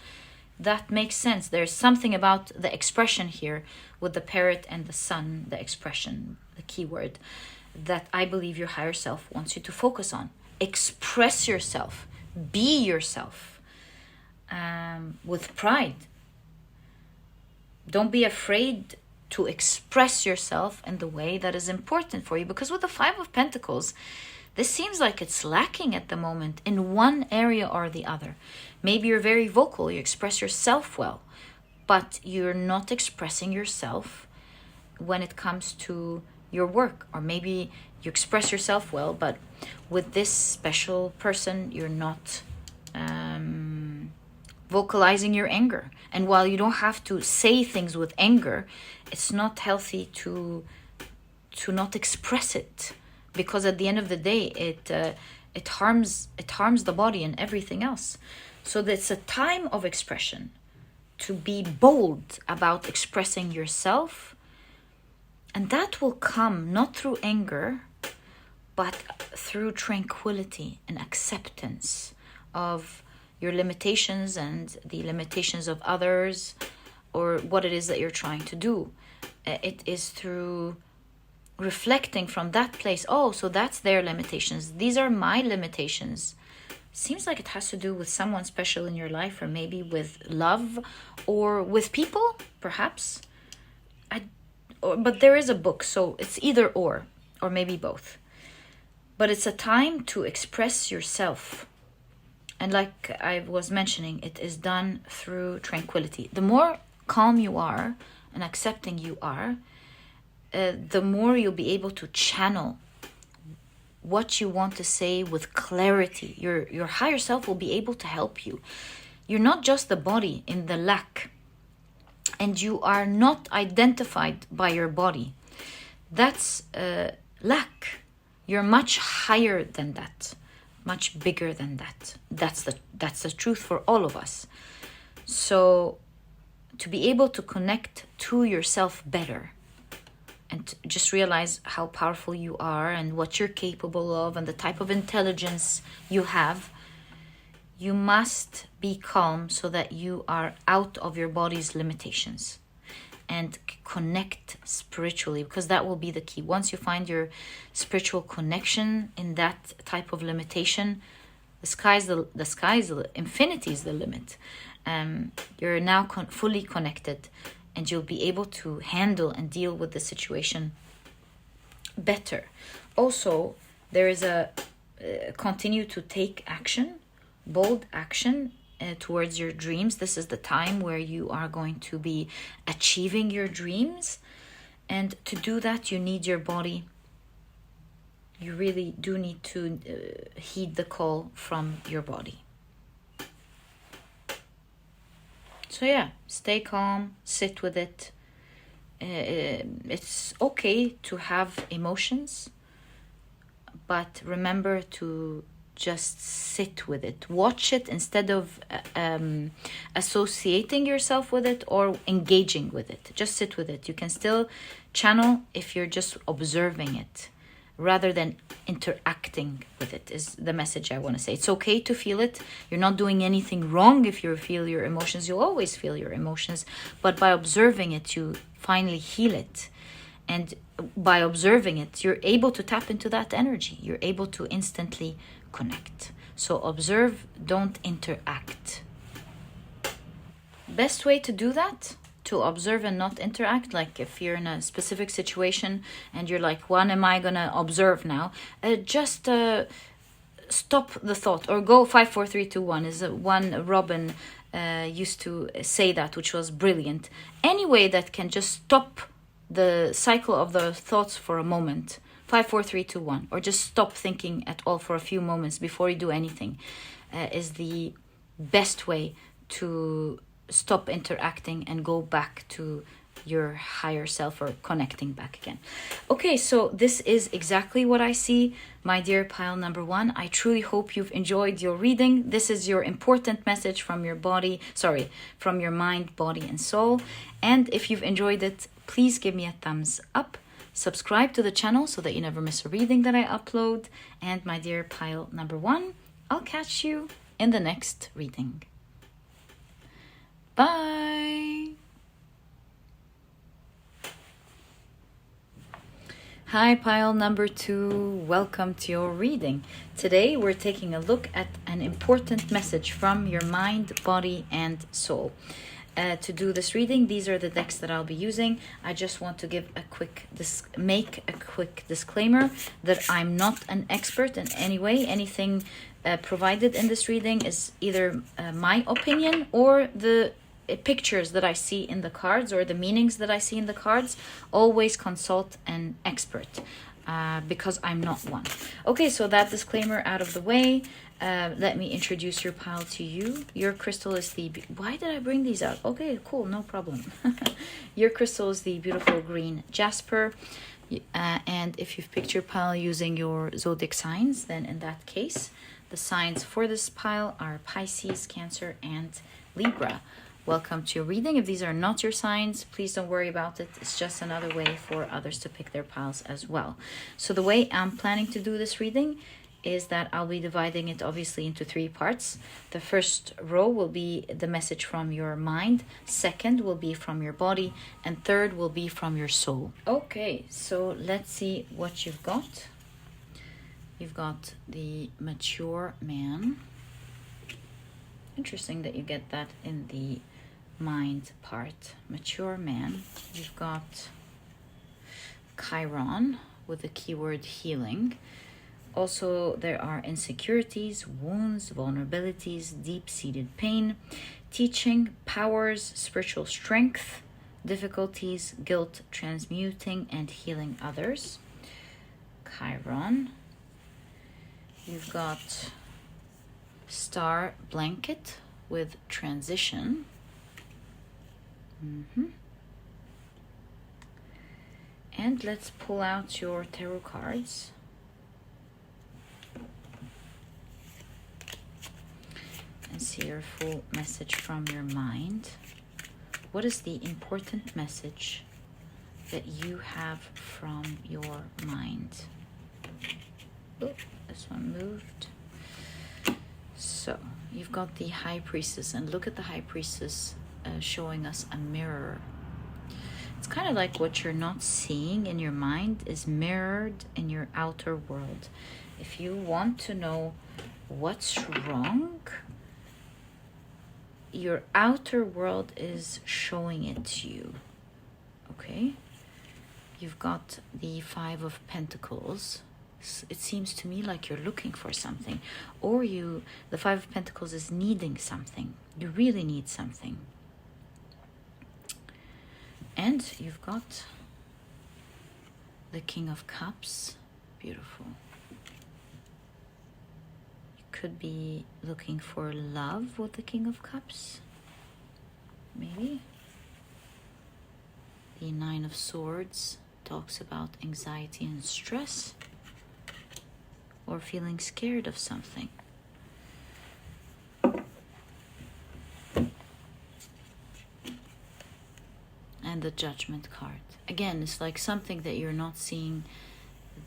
that makes sense. There's something about the expression here with the parrot and the sun, the expression, the keyword, that I believe your higher self wants you to focus on. Express yourself. Be yourself with pride. Don't be afraid to express yourself in the way that is important for you. Because with the Five of Pentacles, this seems like it's lacking at the moment in one area or the other. Maybe you're very vocal, you express yourself well, but you're not expressing yourself when it comes to your work. Or maybe you express yourself well, but with this special person, you're not vocalizing your anger. And while you don't have to say things with anger, it's not healthy to not express it because at the end of the day, it harms the body and everything else. So it's a time of expression, to be bold about expressing yourself, and that will come not through anger, but through tranquility and acceptance of your limitations and the limitations of others, or what it is that you're trying to do. It is through reflecting from that place. Oh, so that's their limitations. These are my limitations. Seems like it has to do with someone special in your life, or maybe with love, or with people, perhaps. But there is a book, so it's either or maybe both. But it's a time to express yourself. And like I was mentioning, it is done through tranquility. The more calm you are and accepting you are, the more you'll be able to channel what you want to say with clarity. Your higher self will be able to help you. You're not just the body in the lack, and you are not identified by your body. That's lack. You're much higher than that, much bigger than that. That's the truth for all of us. So to be able to connect to yourself better, and just realize how powerful you are and what you're capable of and the type of intelligence you have, you must be calm so that you are out of your body's limitations and connect spiritually, because that will be the key. Once you find your spiritual connection in that type of limitation, infinity is the limit. You're now fully connected, and you'll be able to handle and deal with the situation better. Also, there is a continue to take action, bold action towards your dreams. This is the time where you are going to be achieving your dreams. And to do that, you need your body. You really do need to heed the call from your body. So yeah, stay calm, sit with it. It's okay to have emotions, but remember to just sit with it. Watch it instead of associating yourself with it or engaging with it. Just sit with it. You can still channel if you're just observing it, rather than interacting with it, is the message I want to say. It's okay to feel it. You're not doing anything wrong if you feel your emotions. You'll always feel your emotions. But by observing it, you finally heal it. And by observing it, you're able to tap into that energy. You're able to instantly connect. So observe, don't interact. Best way to do that, to observe and not interact, like if you're in a specific situation and you're like, what am I gonna observe now? Just stop the thought, or go 5, 4, 3, 2, 1 is one Robin used to say that, which was brilliant. Any way that can just stop the cycle of the thoughts for a moment. 5, 4, 3, 2, 1, or just stop thinking at all for a few moments before you do anything, is the best way to stop interacting and go back to your higher self, or connecting back again. Okay, so this is exactly what I see, my dear pile number 1. I truly hope you've enjoyed your reading. This is your important message from your from your mind, body, and soul. And if you've enjoyed it, please give me a thumbs up. Subscribe to the channel so that you never miss a reading that I upload. And my dear pile number 1, I'll catch you in the next reading. Bye. Hi, pile number 2. Welcome to your reading. Today we're taking a look at an important message from your mind, body, and soul. To do this reading, these are the decks that I'll be using. I just want to give make a quick disclaimer that I'm not an expert in any way. Anything provided in this reading is either my opinion or the pictures that I see in the cards, or the meanings that I see in the cards. Always consult an expert, because I'm not one. Okay, so that disclaimer out of the way, let me introduce your pile to you. Your crystal is the... Why did I bring these out? Okay, cool, no problem. Your crystal is the beautiful green Jasper. And if you've picked your pile using your zodiac signs, then in that case, the signs for this pile are Pisces, Cancer, and Libra. Welcome to your reading. If these are not your signs, please don't worry about it. It's just another way for others to pick their piles as well. So the way I'm planning to do this reading is that I'll be dividing it obviously into 3 parts. The first row will be the message from your mind, second will be from your body, and third will be from your soul. Okay, so let's see what you've got. You've got the mature man. Interesting that you get that in the mind part. Mature man. You've got Chiron with the keyword healing. Also, there are insecurities, wounds, vulnerabilities, deep-seated pain, teaching, powers, spiritual strength, difficulties, guilt, transmuting, and healing others. Chiron. You've got star blanket with transition. And let's pull out your tarot cards. And see your full message from your mind. What is the important message that you have from your mind? Oh, this one moved. So you've got the High Priestess, and look at the High Priestess showing us a mirror. It's kind of like what you're not seeing in your mind is mirrored in your outer world. If you want to know what's wrong, your outer world is showing it to you. Okay? You've got the 5 of Pentacles. It seems to me like you're looking for something, or the 5 of Pentacles is needing something. You really need something. And you've got the King of Cups. Beautiful. Could be looking for love with the King of Cups. Maybe. The 9 of Swords talks about anxiety and stress, or feeling scared of something. And the Judgment card. Again, it's like something that you're not seeing,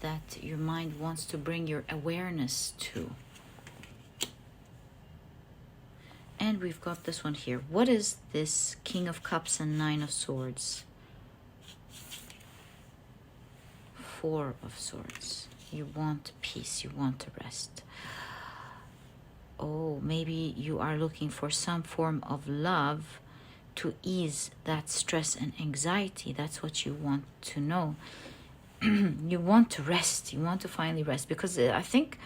that your mind wants to bring your awareness to. And we've got this one here. What is this King of Cups and 9 of Swords? 4 of Swords. You want peace. You want to rest. Oh, maybe you are looking for some form of love to ease that stress and anxiety. That's what you want to know. You want to rest. You want to finally rest. Because I think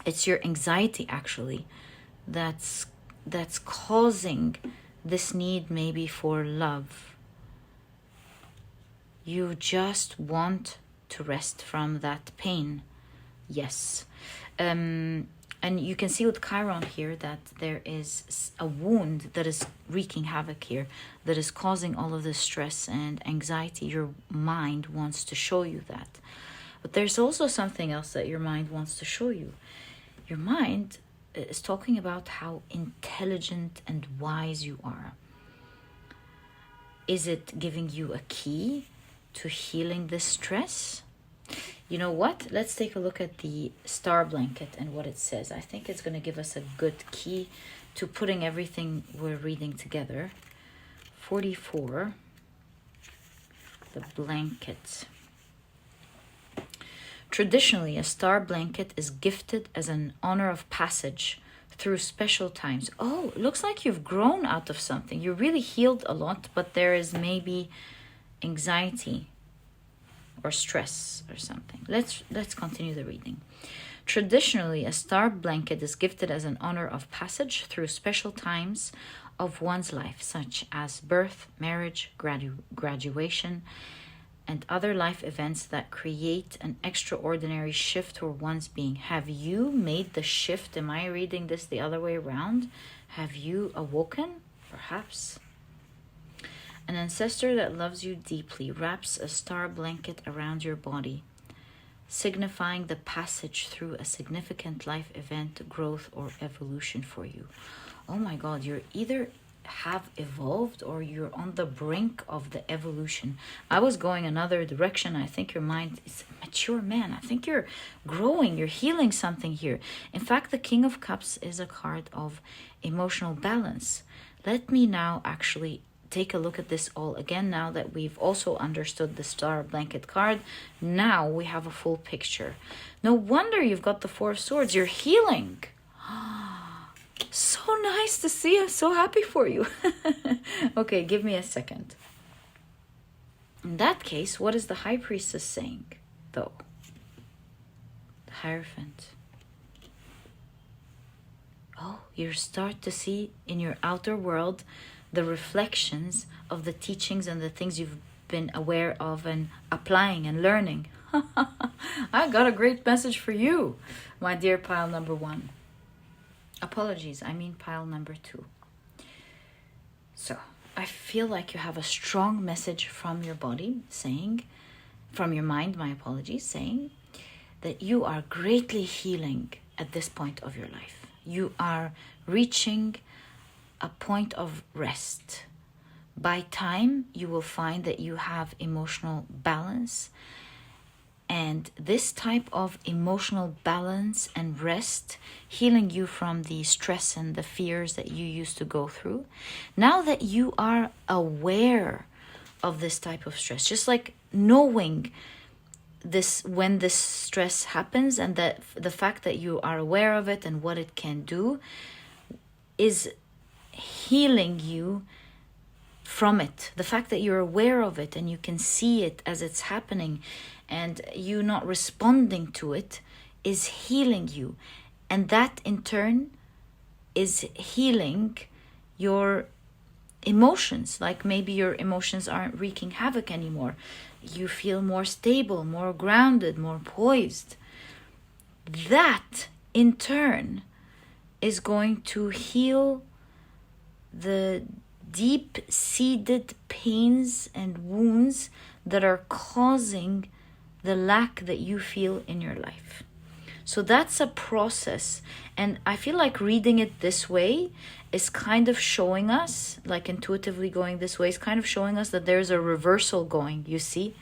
it's your anxiety actually that's causing this need maybe for love. You just want to rest from that pain. Yes. And you can see with Chiron here that there is a wound that is wreaking havoc here, that is causing all of this stress and anxiety. Your mind wants to show you that. But there's also something else that your mind wants to show you. Your mind is talking about how intelligent and wise you are. Is it giving you a key to healing this stress? You know what? Let's take a look at the star blanket and what it says. I think it's going to give us a good key to putting everything we're reading together. 44. The blanket. Traditionally, a star blanket is gifted as an honor of passage through special times. Oh, it looks like you've grown out of something. You really healed a lot, but there is maybe anxiety or stress or something. Let's continue the reading. Traditionally, a star blanket is gifted as an honor of passage through special times of one's life, such as birth, marriage, graduation, and other life events that create an extraordinary shift for one's being. Have you made the shift? Am I reading this the other way around? Have you awoken? Perhaps. An ancestor that loves you deeply wraps a star blanket around your body, signifying the passage through a significant life event, growth, or evolution for you. Oh my God, you're either have evolved or you're on the brink of the evolution. I was going another direction. I think your mind is a mature man. I think you're growing, you're healing something here. In fact, the King of Cups is a card of emotional balance. Let me now actually take a look at this all again. Now that we've also understood the star blanket card, now we have a full picture. No wonder you've got the Four of Swords. You're healing. So nice to see. I'm so happy for you. Okay, give me a second. In that case, what is the High Priestess saying, though? The Hierophant. Oh, you start to see in your outer world the reflections of the teachings and the things you've been aware of and applying and learning. I got a great message for you, my dear pile number 1. Apologies, I mean pile number 2. So, I feel like you have a strong message from your body saying, from your mind, my apologies, saying that you are greatly healing at this point of your life. You are reaching a point of rest. By time, you will find that you have emotional balance. And this type of emotional balance and rest, healing you from the stress and the fears that you used to go through. Now that you are aware of this type of stress, just like knowing this when this stress happens, and that the fact that you are aware of it and what it can do is healing you from it. The fact that you're aware of it and you can see it as it's happening and you not responding to it is healing you. And that in turn is healing your emotions. Like maybe your emotions aren't wreaking havoc anymore. You feel more stable, more grounded, more poised. That in turn is going to heal the deep-seated pains and wounds that are causing the lack that you feel in your life. So that's a process. And I feel like reading it this way is kind of showing us, like intuitively going this way, is kind of showing us that there's a reversal going, you see?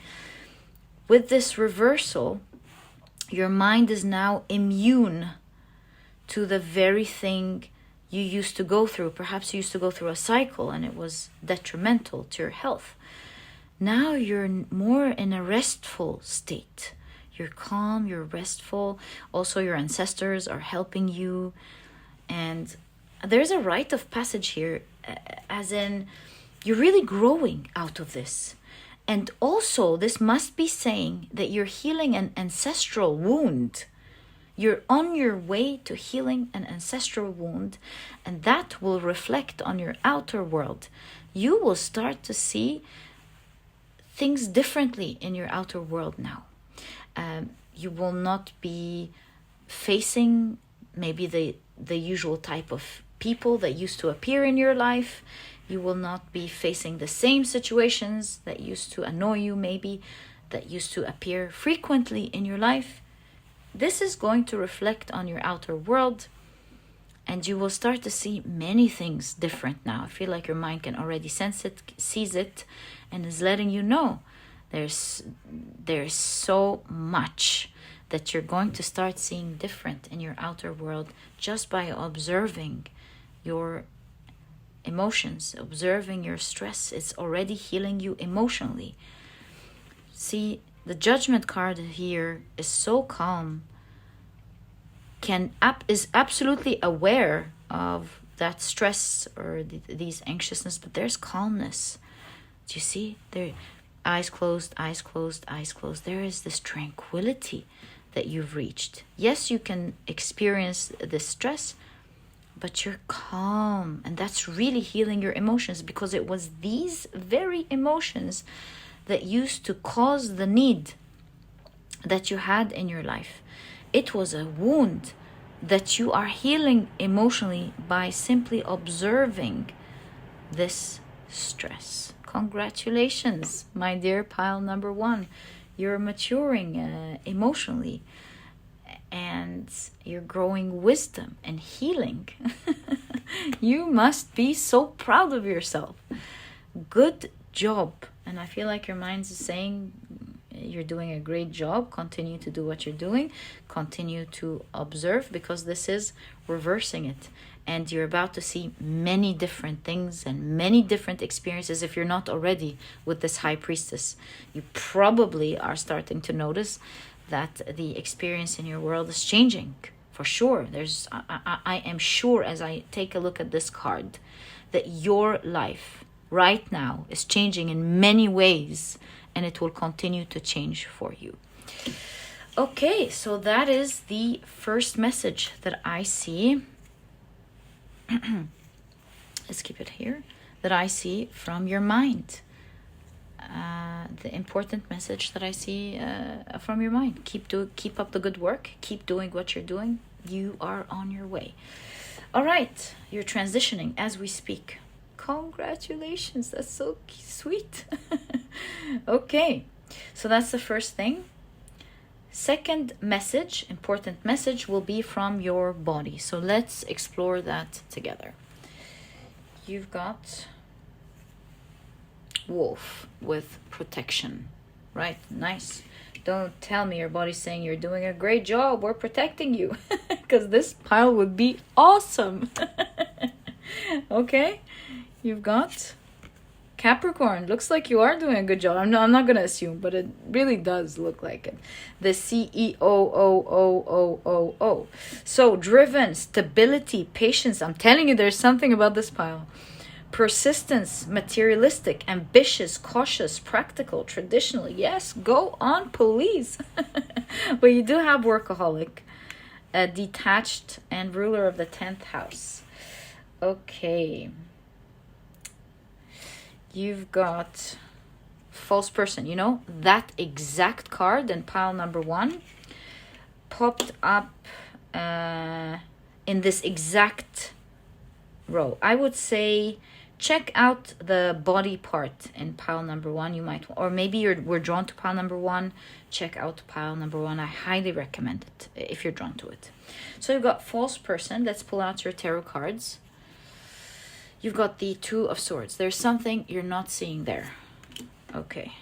With this reversal, your mind is now immune to the very thing you used to go through. Perhaps you used to go through a cycle and it was detrimental to your health. Now you're more in a restful state. You're calm, you're restful. Also, your ancestors are helping you. And there's a rite of passage here, as in you're really growing out of this. And also, this must be saying that you're healing an ancestral wound. You're on your way to healing an ancestral wound, and that will reflect on your outer world. You will start to see things differently in your outer world now. You will not be facing maybe the usual type of people that used to appear in your life. You will not be facing the same situations that used to annoy you, maybe, that used to appear frequently in your life. This is going to reflect on your outer world, and you will start to see many things different now. I feel like your mind can already sense it, sees it, and is letting you know there's so much that you're going to start seeing different in your outer world just by observing your emotions, observing your stress. It's already healing you emotionally. See, the Judgment card here is so calm, is absolutely aware of that stress or these anxiousness, but there's calmness. Do you see? There, eyes closed, eyes closed, eyes closed. There is this tranquility that you've reached. Yes, you can experience this stress, but you're calm, and that's really healing your emotions, because it was these very emotions that used to cause the need that you had in your life. It was a wound that you are healing emotionally by simply observing this stress. Congratulations, my dear pile number 1. You're maturing emotionally, and you're growing wisdom and healing. You must be so proud of yourself. Good job. And I feel like your mind is saying you're doing a great job. Continue to do what you're doing. Continue to observe, because this is reversing it. And you're about to see many different things and many different experiences. If you're not already with this high priestess, you probably are starting to notice that the experience in your world is changing. For sure. I am sure, as I take a look at this card, that your life right now is changing in many ways, and it will continue to change for you. Okay, so that is the first message that I see. Let's keep it here. That I see from your mind. The important message that I see from your mind. Keep up the good work. Keep doing what you're doing. You are on your way. All right, you're transitioning as we speak. Congratulations, that's so sweet. Okay, so that's the first thing. Second message, important message, will be from your body. So let's explore that together. You've got wolf with protection, right? Nice. Don't tell me your body's saying you're doing a great job, we're protecting you, because this pile would be awesome. Okay, you've got Capricorn. Looks like you are doing a good job. I'm not going to assume, but it really does look like it. The CEOOOOOO. So driven, stability, patience. I'm telling you, there's something about this pile. Persistence, materialistic, ambitious, cautious, practical, traditional. Yes, go on, please. But you do have workaholic, detached, and ruler of the 10th house. Okay. You've got false person. You know, that exact card in pile number 1 popped up in this exact row. I would say check out the body part in pile number 1. You might, or maybe we're drawn to pile number 1. Check out pile number 1. I highly recommend it if you're drawn to it. So you've got false person. Let's pull out your tarot cards. You've got the 2 of Swords. There's something you're not seeing there. Okay.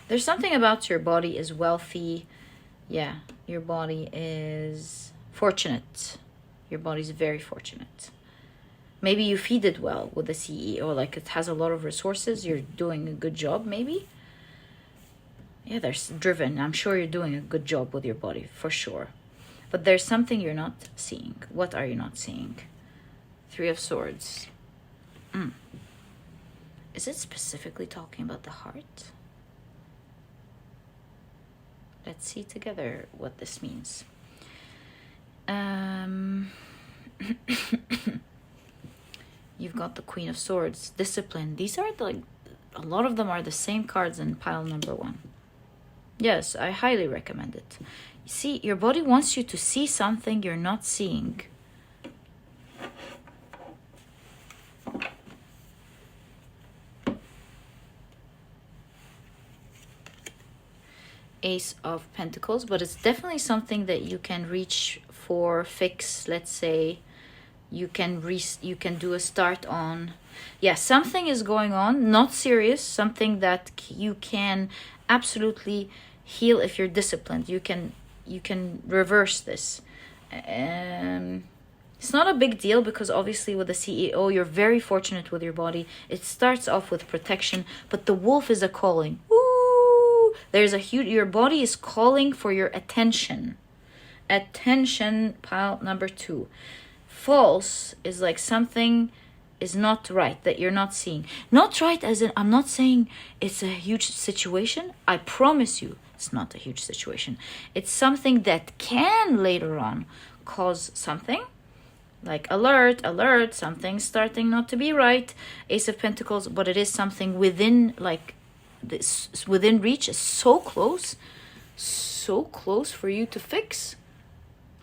There's something about your body is wealthy. Yeah, your body is fortunate. Your body's very fortunate. Maybe you feed it well with the CEO, like it has a lot of resources. You're doing a good job, maybe. Yeah, there's driven. I'm sure you're doing a good job with your body, for sure. But there's something you're not seeing. What are you not seeing? 3 of Swords. Is it specifically talking about the heart? Let's see together what this means. You've got the Queen of Swords. Discipline. These are a lot of them are the same cards in pile number 1. Yes, I highly recommend it. See, your body wants you to see something you're not seeing. Ace of Pentacles, but it's definitely something that you can reach for, fix, let's say. You can do a start on. Yeah, something is going on, not serious, something that you can absolutely heal if you're disciplined. You can reverse this. It's not a big deal because obviously with the CEO, you're very fortunate with your body. It starts off with protection, but the wolf is a calling. Ooh, there's a huge, your body is calling for your attention. Attention, pile number 2. False is like something is not right that you're not seeing. Not right as in, I'm not saying it's a huge situation. I promise you, it's not a huge situation. It's something that can later on cause something. Like alert, something's starting not to be right. Ace of Pentacles, but it is something within, like, this, within reach, is so close for you to fix.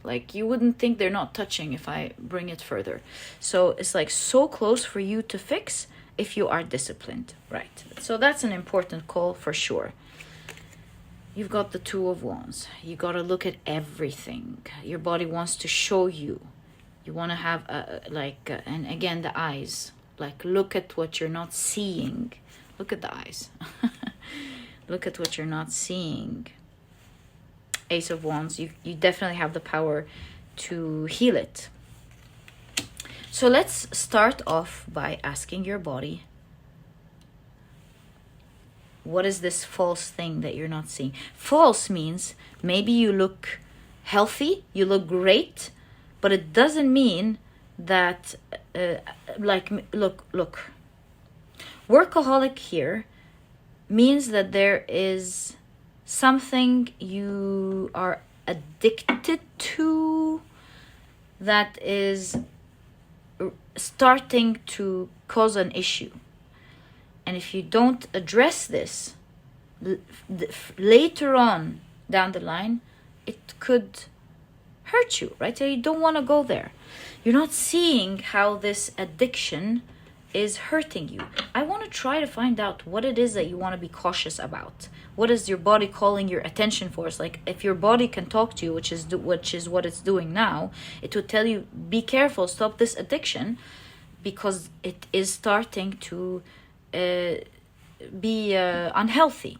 Like you wouldn't think they're not touching if I bring it further. So it's like so close for you to fix if you are disciplined, right? So that's an important call for sure. You've got the Two of Wands. You got to look at everything. Your body wants to show you. You want to have and again, the eyes. Like look at what you're not seeing. Look at the eyes. Look at what you're not seeing. Ace of Wands. You definitely have the power to heal it. So let's start off by asking your body, what is this false thing that you're not seeing? False means maybe you look healthy, you look great, but it doesn't mean that, look. Workaholic here means that there is something you are addicted to that is starting to cause an issue. And if you don't address this later on down the line, it could hurt you, right? So you don't want to go there. You're not seeing how this addiction is hurting you. I want to try to find out what it is that you want to be cautious about. What is your body calling your attention for? It's like if your body can talk to you, which is what it's doing now, it would tell you, be careful, stop this addiction, because it is starting to be unhealthy.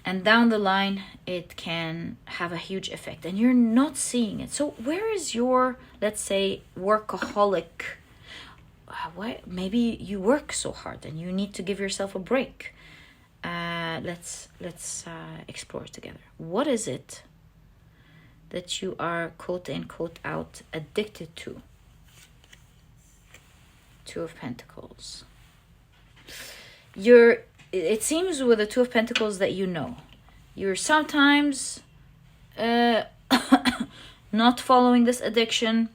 And down the line, it can have a huge effect. And you're not seeing it. So where is your, let's say, workaholic? Maybe you work so hard and you need to give yourself a break. Let's explore together. What is it that you are, quote unquote, out addicted to? Two of Pentacles. It seems with the Two of Pentacles that you're sometimes not following this addiction,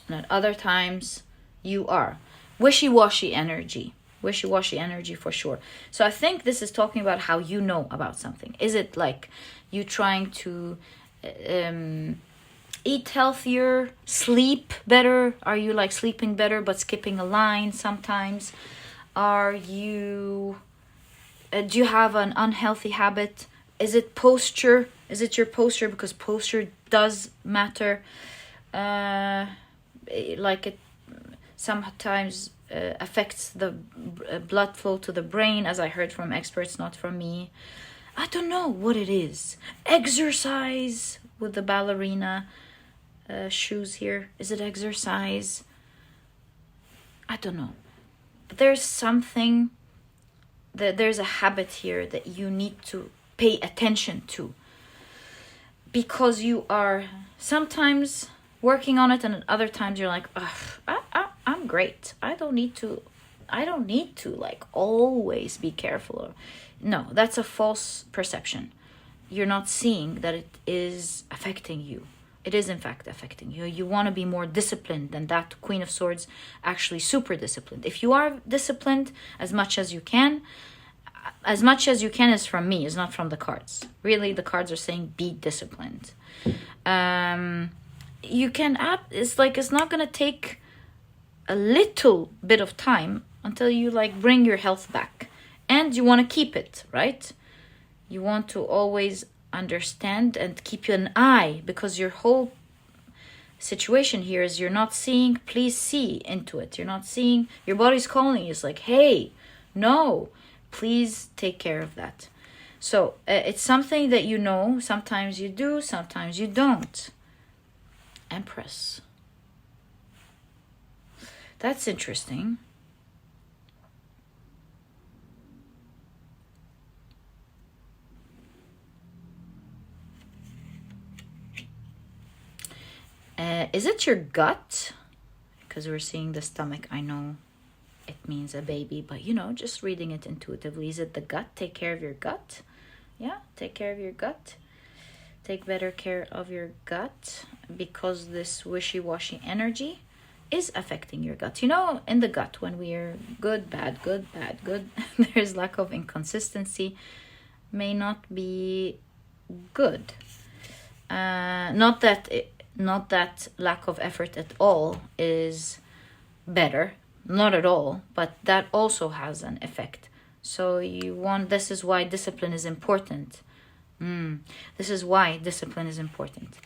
and at other times you are. Wishy-washy energy for sure. So I think this is talking about how you know about something. Is it like you trying to eat healthier, sleep better? Are you like sleeping better but skipping a line sometimes? Are you do you have an unhealthy habit? Is it posture? Is it your posture? Because posture does matter. Like it sometimes affects the blood flow to the brain, as I heard from experts, not from me. I don't know what it is. Exercise with the ballerina shoes here. Is it exercise? I don't know. But there's something, there's a habit here that you need to pay attention to, because you are sometimes working on it, and at other times you're like, I'm great. I don't need to like always be careful. No, that's a false perception. You're not seeing that it is affecting you. It is in fact affecting you. You want to be more disciplined than that Queen of Swords, actually super disciplined. If you are disciplined as much as you can is from me, is not from the cards. Really, the cards are saying be disciplined. You can it's like it's not going to take a little bit of time until you like bring your health back, and you want to keep it, right? You want to always understand and keep an eye, because your whole situation here is you're not seeing. Please see into it. You're not seeing. Your body's calling you. It's like, hey, no, please take care of that. So it's something that you know. Sometimes you do, sometimes you don't. Empress. That's interesting. Is it your gut? Because we're seeing the stomach. I know it means a baby, but just reading it intuitively. Is it the gut? Take care of your gut. Yeah, take care of your gut. Take better care of your gut, because this wishy-washy energy is affecting your gut. In the gut, when we are good, bad, there's lack of inconsistency, may not be good. Not that lack of effort at all is better, not at all, but that also has an effect. So this is why discipline is important. This is why discipline is important.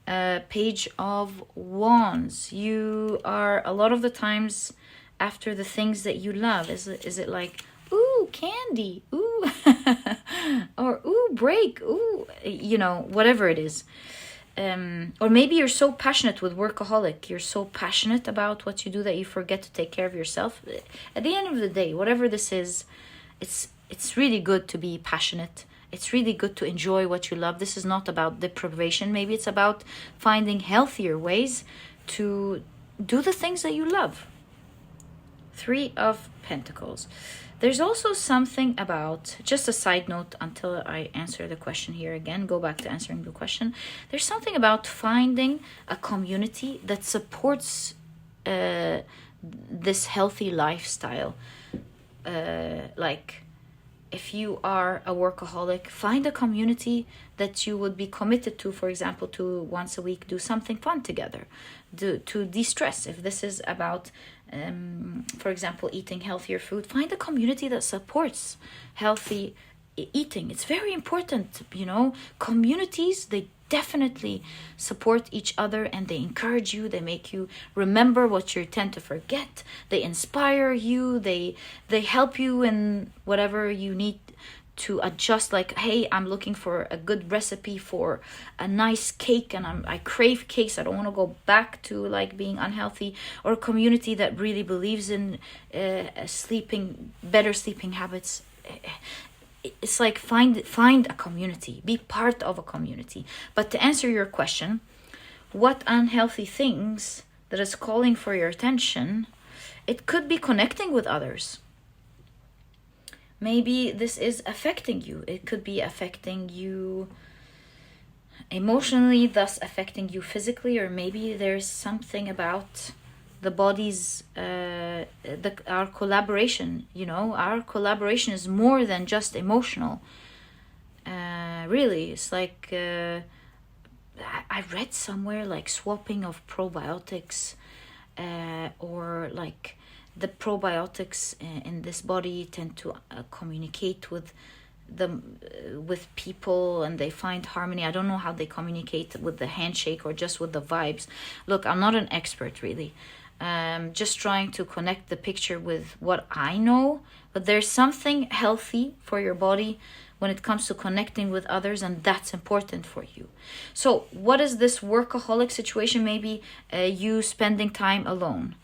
Page of Wands. You are a lot of the times after the things that you love. Is it like, ooh, candy, ooh, or ooh, break, ooh, whatever it is. Or maybe you're so passionate with workaholic. You're so passionate about what you do that you forget to take care of yourself. At the end of the day, whatever this is, it's really good to be passionate. It's really good to enjoy what you love. This is not about deprivation. Maybe it's about finding healthier ways to do the things that you love. 3 of Pentacles. There's also something about, just a side note until I answer the question here again, go back to answering the question. There's something about finding a community that supports this healthy lifestyle. Like, if you are a workaholic, find a community that you would be committed to, for example, to once a week do something fun together, to de-stress. If this is about, for example, eating healthier food, find a community that supports healthy eating. It's very important, communities, they definitely support each other and they encourage you. They make you remember what you tend to forget. They inspire you. They help you in whatever you need to adjust. Like, hey, I'm looking for a good recipe for a nice cake and I crave cakes. I don't want to go back to like being unhealthy. Or a community that really believes in better sleeping habits. It's like find a community, be part of a community. But to answer your question, what unhealthy things that is calling for your attention, it could be connecting with others. Maybe this is affecting you. It could be affecting you emotionally, thus affecting you physically, or maybe there's something about the body's our collaboration. Our collaboration is more than just emotional. Really, it's like I read somewhere like swapping of probiotics, or like the probiotics in this body tend to communicate with people, and they find harmony. I don't know how they communicate, with the handshake or just with the vibes. Look, I'm not an expert really. Just trying to connect the picture with what I know, but there's something healthy for your body when it comes to connecting with others, and that's important for you. So what is this workaholic situation? Maybe you spending time alone,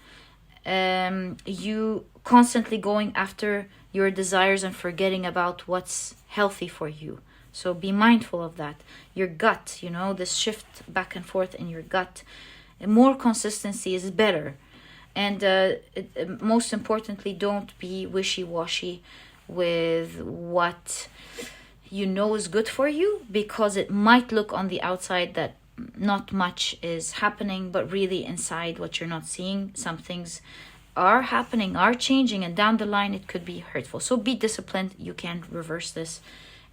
you constantly going after your desires and forgetting about what's healthy for you. So be mindful of that. Your gut, this shift back and forth in your gut. More consistency is better. And most importantly, don't be wishy-washy with what is good for you, because it might look on the outside that not much is happening, but really inside what you're not seeing, some things are happening, are changing, and down the line it could be hurtful. So be disciplined. You can reverse this,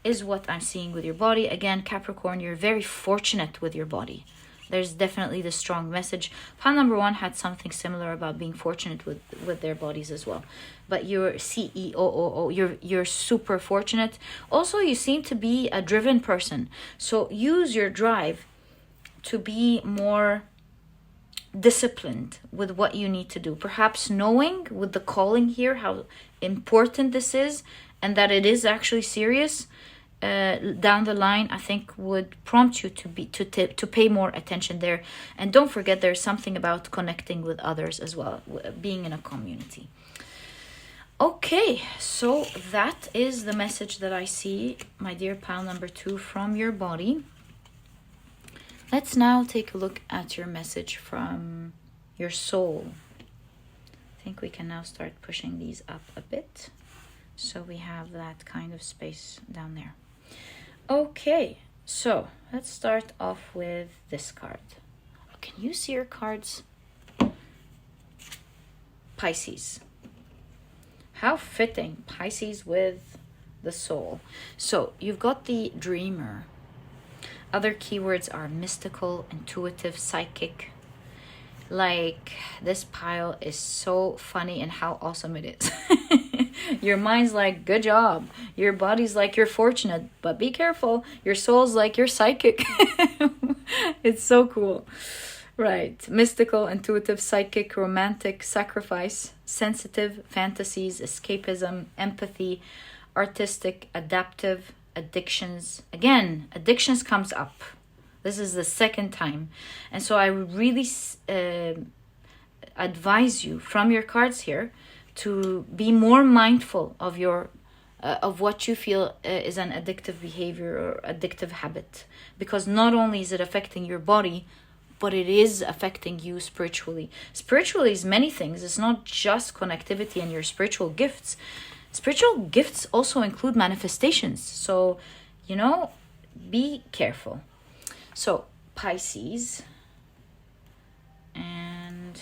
is what I'm seeing with your body. Again, Capricorn, you're very fortunate with your body. There's definitely the strong message. Pile number 1 had something similar about being fortunate with their bodies as well. But you're CEO, you're super fortunate. Also, you seem to be a driven person. So use your drive to be more disciplined with what you need to do. Perhaps knowing with the calling here how important this is, and that it is actually serious. Down the line, I think would prompt you to pay more attention there. And don't forget, there's something about connecting with others as well, being in a community. Okay, so that is the message that I see, my dear pile number 2, from your body. Let's now take a look at your message from your soul. I think we can now start pushing these up a bit, so we have that kind of space down there. Okay, so let's start off with this card. Can you see your cards? Pisces. How fitting, Pisces with the soul. So you've got the dreamer. Other keywords are mystical, intuitive, psychic. Like, this pile is so funny and how awesome it is. Your mind's like, good job. Your body's like, you're fortunate, but be careful. Your soul's like, you're psychic. It's so cool. Right. Mystical, intuitive, psychic, romantic, sacrifice, sensitive, fantasies, escapism, empathy, artistic, adaptive, addictions. Again, addictions comes up. This is the second time. And so I really advise you from your cards here to be more mindful of your of what you feel is an addictive behavior or addictive habit, because not only is it affecting your body, but it is affecting you spiritually. Spiritually is many things. It's not just connectivity and your spiritual gifts. Spiritual gifts also include manifestations. So, be careful. So, Pisces and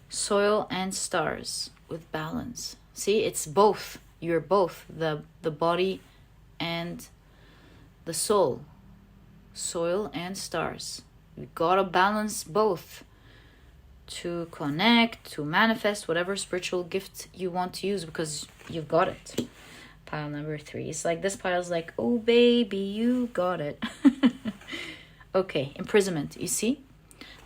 soil and stars with balance. See, it's both. You're both the body and the soul. Soil and stars. You gotta balance both to connect, to manifest whatever spiritual gift you want to use, because you've got it. Pile number 3. It's like this pile's like, oh baby, you got it. Okay, imprisonment. You see?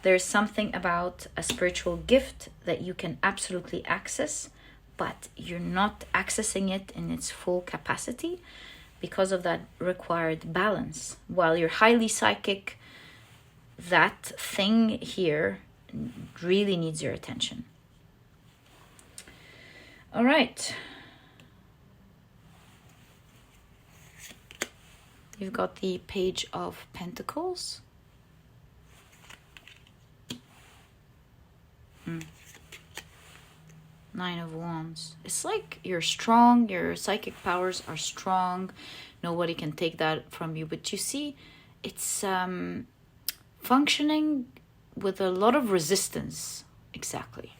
There's something about a spiritual gift that you can absolutely access, but you're not accessing it in its full capacity because of that required balance. While you're highly psychic, that thing here really needs your attention. All right. You've got the Page of Pentacles. Nine of Wands. It's like you're strong, your psychic powers are strong. Nobody can take that from you. But you see, it's functioning with a lot of resistance. Exactly.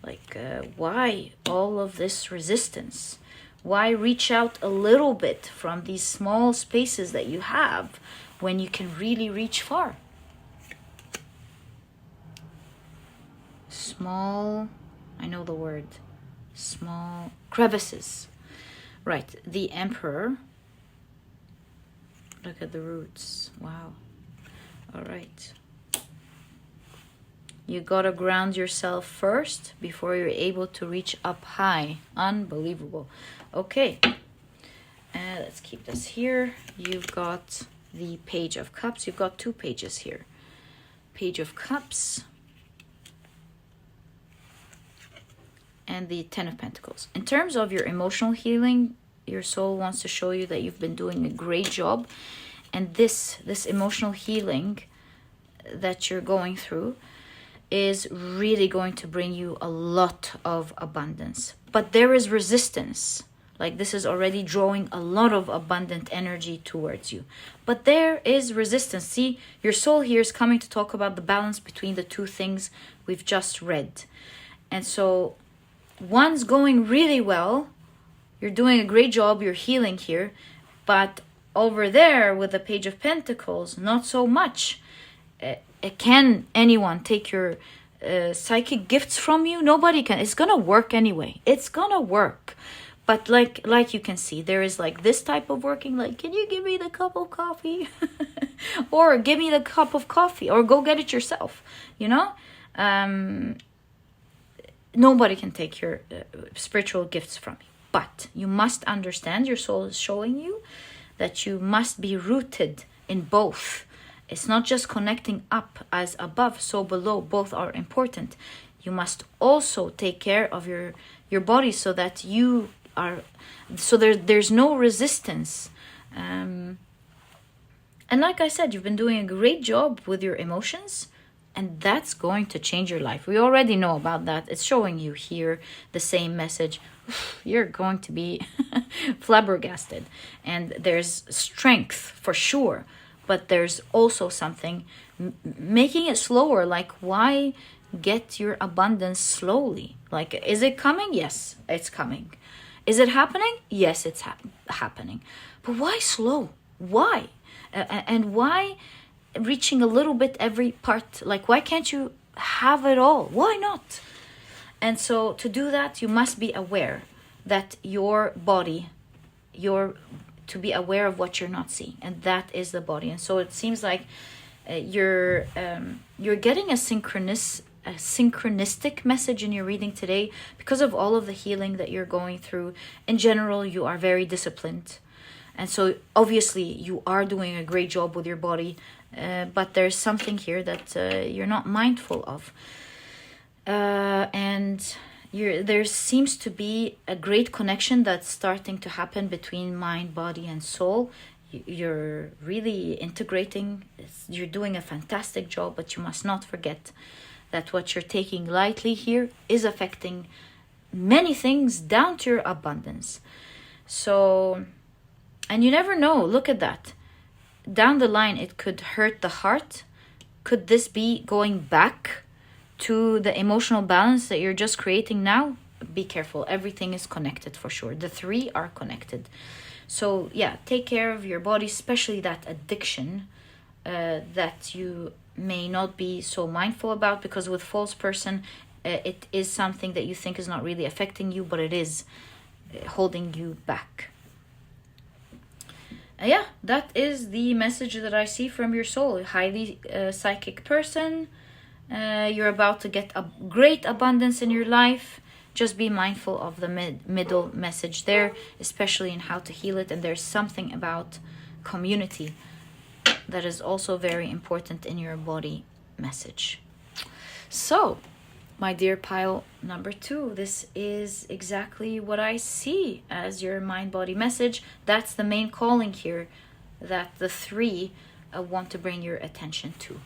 Like, why all of this resistance? Why reach out a little bit from these small spaces that you have when you can really reach far? Small, I know the word, small crevices. Right, the Emperor. Look at the roots. Wow. All right. You gotta ground yourself first before you're able to reach up high. Unbelievable. Okay. Let's keep this here. You've got the Page of Cups. You've got 2 pages here. Page of Cups. And the Ten of Pentacles. In terms of your emotional healing, your soul wants to show you that you've been doing a great job. And this emotional healing that you're going through is really going to bring you a lot of abundance. But there is resistance. Like, this is already drawing a lot of abundant energy towards you. But there is resistance. See, your soul here is coming to talk about the balance between the 2 things we've just read. And so one's going really well. You're doing a great job. You're healing here. But over there with the Page of Pentacles, not so much. Can anyone take your psychic gifts from you? Nobody can. It's gonna work anyway. It's gonna work. But like you can see, there is like this type of working, like, can you give me the cup of coffee? Or give me the cup of coffee, or go get it yourself, Nobody can take your spiritual gifts from you. But you must understand, your soul is showing you that you must be rooted in both. It's not just connecting up, as above, so below. Both are important. You must also take care of your body so that you are, so there's no resistance. And like I said, you've been doing a great job with your emotions, and that's going to change your life. We already know about that. It's showing you here the same message. You're going to be flabbergasted. And there's strength for sure. But there's also something making it slower. Like, why get your abundance slowly. Like, is it coming? Yes, it's coming. Is it happening? Yes, it's happening. But why slow? Why? And why reaching a little bit every part? Like, why can't you have it all? Why not? And so to do that, you must be aware that your body, to be aware of what you're not seeing, and that is the body. And so it seems like you're getting a synchronistic message in your reading today because of all of the healing that you're going through. In general, you are very disciplined, and so obviously you are doing a great job with your body, but there's something here that you're not mindful of, and there seems to be a great connection that's starting to happen between mind, body, and soul. You're really integrating. You're doing a fantastic job, but you must not forget that what you're taking lightly here is affecting many things down to your abundance. So, and you never know, look at that. Down the line, it could hurt the heart. Could this be going back to the emotional balance that you're just creating now? Be careful. Everything is connected for sure. The three are connected. So yeah, take care of your body, especially that addiction that you may not be so mindful about, because with false person, it is something that you think is not really affecting you, but it is holding you back. Yeah, that is the message that I see from your soul. Highly psychic person. You're about to get a great abundance in your life. Just be mindful of the middle message there, especially in how to heal it. And there's something about community that is also very important in your body message. So, my dear pile number 2, this is exactly what I see as your mind-body message. That's the main calling here that the 3 want to bring your attention to.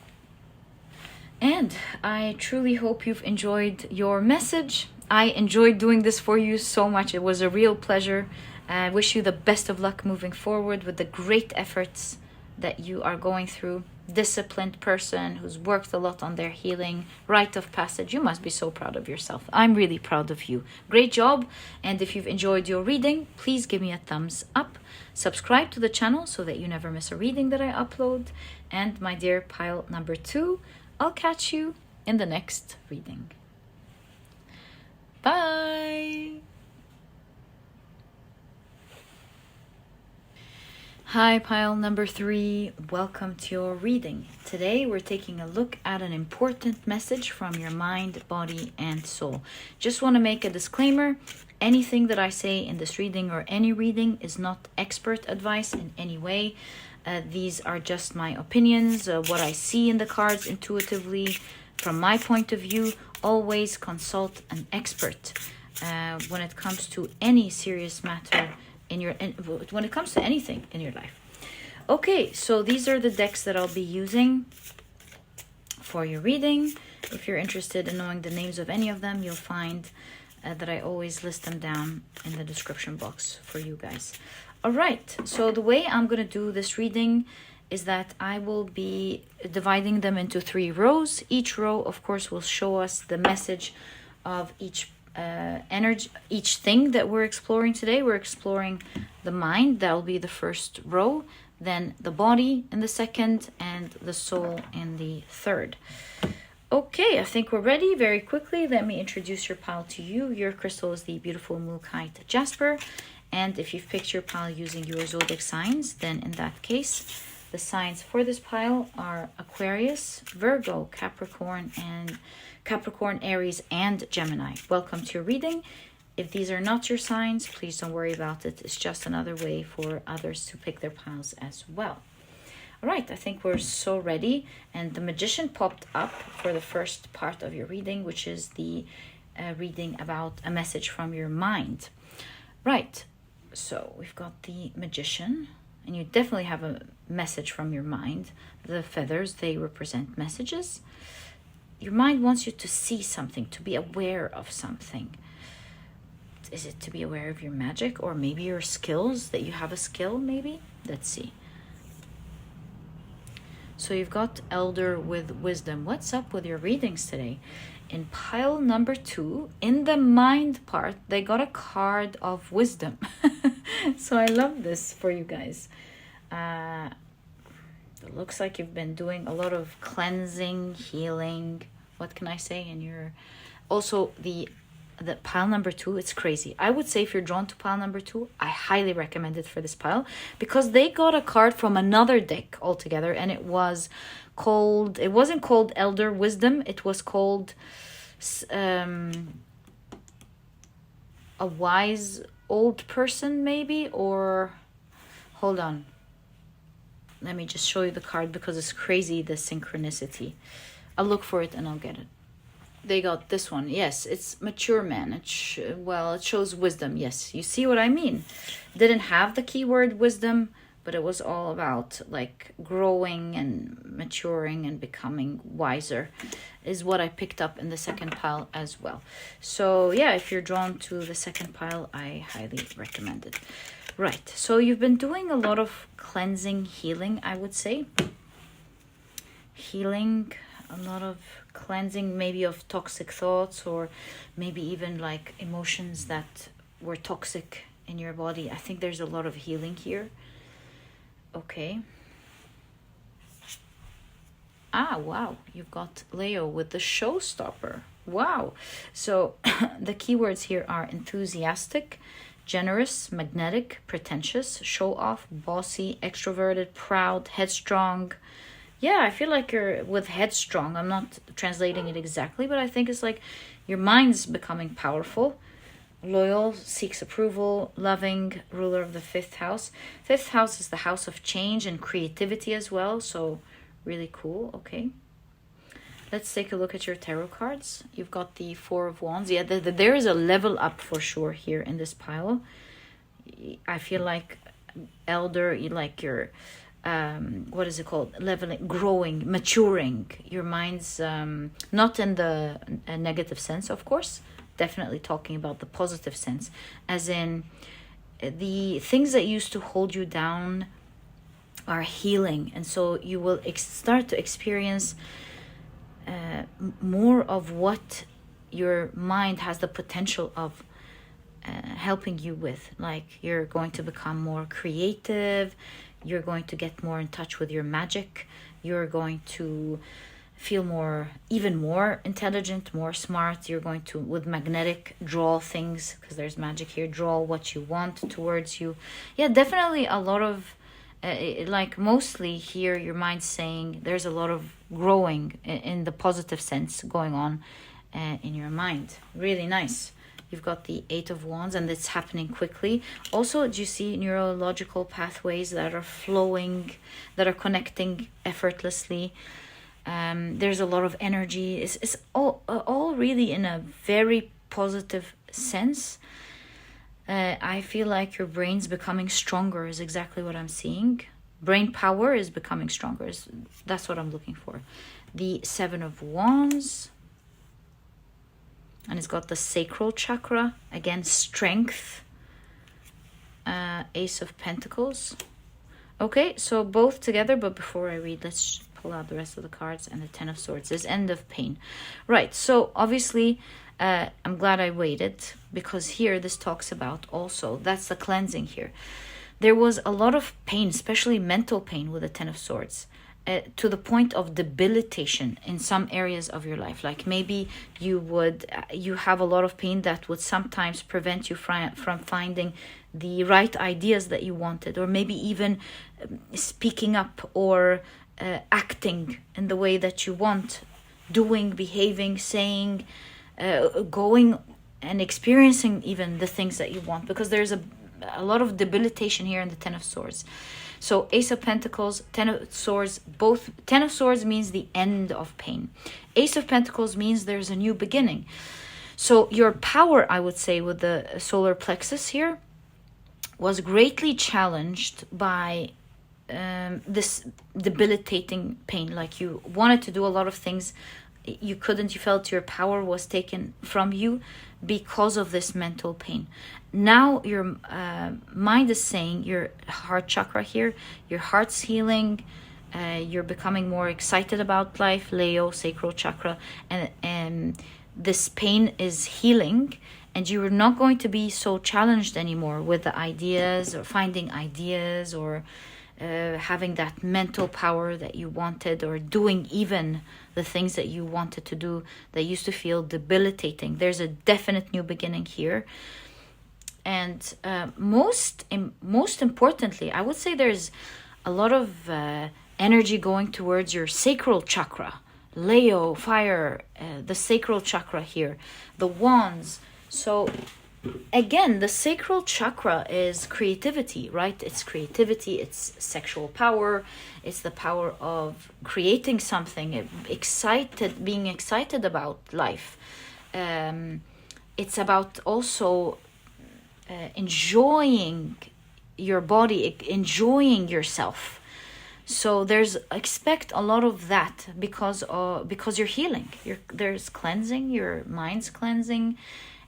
And I truly hope you've enjoyed your message. I enjoyed doing this for you so much. It was a real pleasure. I wish you the best of luck moving forward with the great efforts that you are going through. Disciplined person who's worked a lot on their healing, rite of passage. You must be so proud of yourself. I'm really proud of you. Great job. And if you've enjoyed your reading, please give me a thumbs up. Subscribe to the channel so that you never miss a reading that I upload. And my dear pile number 2, I'll catch you in the next reading. Bye. Hi, pile number 3. Welcome to your reading. Today we're taking a look at an important message from your mind, body, and soul. Just want to make a disclaimer. Anything that I say in this reading or any reading is not expert advice in any way. These are just my opinions, what I see in the cards intuitively. From my point of view, always consult an expert when it comes to any serious matter when it comes to anything in your life. Okay, so these are the decks that I'll be using for your reading. If you're interested in knowing the names of any of them, you'll find that I always list them down in the description box for you guys. All right, so the way I'm going to do this reading is that I will be dividing them into 3 rows. Each row, of course, will show us the message of each energy, each thing that we're exploring today. We're exploring the mind. That will be the first row, then the body in the second, and the soul in the third. Okay, I think we're ready. Very quickly, let me introduce your pile to you. Your crystal is the beautiful Mookaite Jasper. And if you've picked your pile using your zodiac signs, then in that case, the signs for this pile are Aquarius, Virgo, Capricorn, Aries, and Gemini. Welcome to your reading. If these are not your signs, please don't worry about it. It's just another way for others to pick their piles as well. All right, I think we're so ready. And the Magician popped up for the first part of your reading, which is the reading about a message from your mind. Right, so we've got the Magician, and you definitely have a message from your mind. The feathers, they represent messages. Your mind wants you to see something, to be aware of something. Is it to be aware of your magic, or maybe your skills, that you have a skill maybe? Let's see. So you've got Elder with Wisdom. What's up with your readings today? in pile number 2, in the mind part, they got a card of wisdom. So I love this for you guys. It looks like you've been doing a lot of cleansing, healing. What can I say? And you're also the pile number 2, it's crazy. I would say if you're drawn to pile number 2, I highly recommend it for this pile, because they got a card from another deck altogether, and it wasn't called Elder Wisdom, it was called a wise old person, maybe, or hold on, let me just show you the card, because it's crazy, the synchronicity. I'll look for it and I'll get it. They got this one. Yes, it's mature man. It shows wisdom. Yes, you see what I mean. Didn't have the keyword wisdom, but it was all about like growing and maturing and becoming wiser, is what I picked up in the second pile as well. So yeah, if you're drawn to the second pile, I highly recommend it. Right, so you've been doing a lot of cleansing, healing, I would say. Healing, a lot of cleansing, maybe of toxic thoughts, or maybe even like emotions that were toxic in your body. I think there's a lot of healing here. Okay. Wow, you've got Leo with the showstopper. Wow. So the keywords here are enthusiastic, generous, magnetic, pretentious, show off, bossy, extroverted, proud, headstrong. Yeah, I feel like you're with headstrong. I'm not translating it exactly, but I think it's like your mind's becoming powerful. Loyal, seeks approval, loving, ruler of the 5th house. 5th house is the house of change and creativity as well, so really cool. Okay. Let's take a look at your tarot cards. You've got the 4 of Wands. Yeah, there is a level up for sure here in this pile. I feel like elder, like you're... what is it called, leveling, growing, maturing. Your mind's not in the negative sense, of course, definitely talking about the positive sense, as in the things that used to hold you down are healing, and so you will start to experience more of what your mind has the potential of helping you with. Like you're going to become more creative, you're going to get more in touch with your magic, you're going to feel even more intelligent, more smart. You're going to, with magnetic, draw things, because there's magic here, draw what you want towards you. Yeah, definitely a lot of like mostly here your mind's saying there's a lot of growing in the positive sense going on in your mind. Really nice. You've got the 8 of Wands, and it's happening quickly. Also, do you see neurological pathways that are flowing, that are connecting effortlessly? There's a lot of energy. It's all really in a very positive sense. I feel like your brain's becoming stronger is exactly what I'm seeing. Brain power is becoming stronger. That's what I'm looking for. The 7 of Wands. And it's got the sacral chakra. Again, strength. Ace of Pentacles. Okay, so both together. But before I read, let's pull out the rest of the cards. And the 10 of Swords is end of pain. Right, so obviously... I'm glad I waited, because here this talks about also, that's the cleansing here. There was a lot of pain, especially mental pain with the 10 of Swords, to the point of debilitation in some areas of your life. Like maybe you have a lot of pain that would sometimes prevent you from finding the right ideas that you wanted, or maybe even speaking up or acting in the way that you want, doing, behaving, saying, going and experiencing even the things that you want, because there's a lot of debilitation here in the 10 of Swords. So Ace of Pentacles, 10 of Swords, both 10 of Swords means the end of pain. Ace of Pentacles means there's a new beginning. So your power, I would say, with the solar plexus here was greatly challenged by this debilitating pain. Like you wanted to do a lot of things, you couldn't, you felt your power was taken from you because of this mental pain. Now your mind is saying, your heart chakra here, your heart's healing, you're becoming more excited about life, Leo, sacral chakra, and this pain is healing, and you're not going to be so challenged anymore with the ideas or finding ideas or having that mental power that you wanted, or doing even the things that you wanted to do that used to feel debilitating. There's a definite new beginning here. And most importantly, I would say there's a lot of energy going towards your sacral chakra. Leo, fire, the sacral chakra here, the wands. So again, the sacral chakra is creativity, right? It's creativity, it's sexual power, it's the power of creating something, being excited about life. It's about also enjoying your body, enjoying yourself. So expect a lot of that because you're healing. There's cleansing, your mind's cleansing,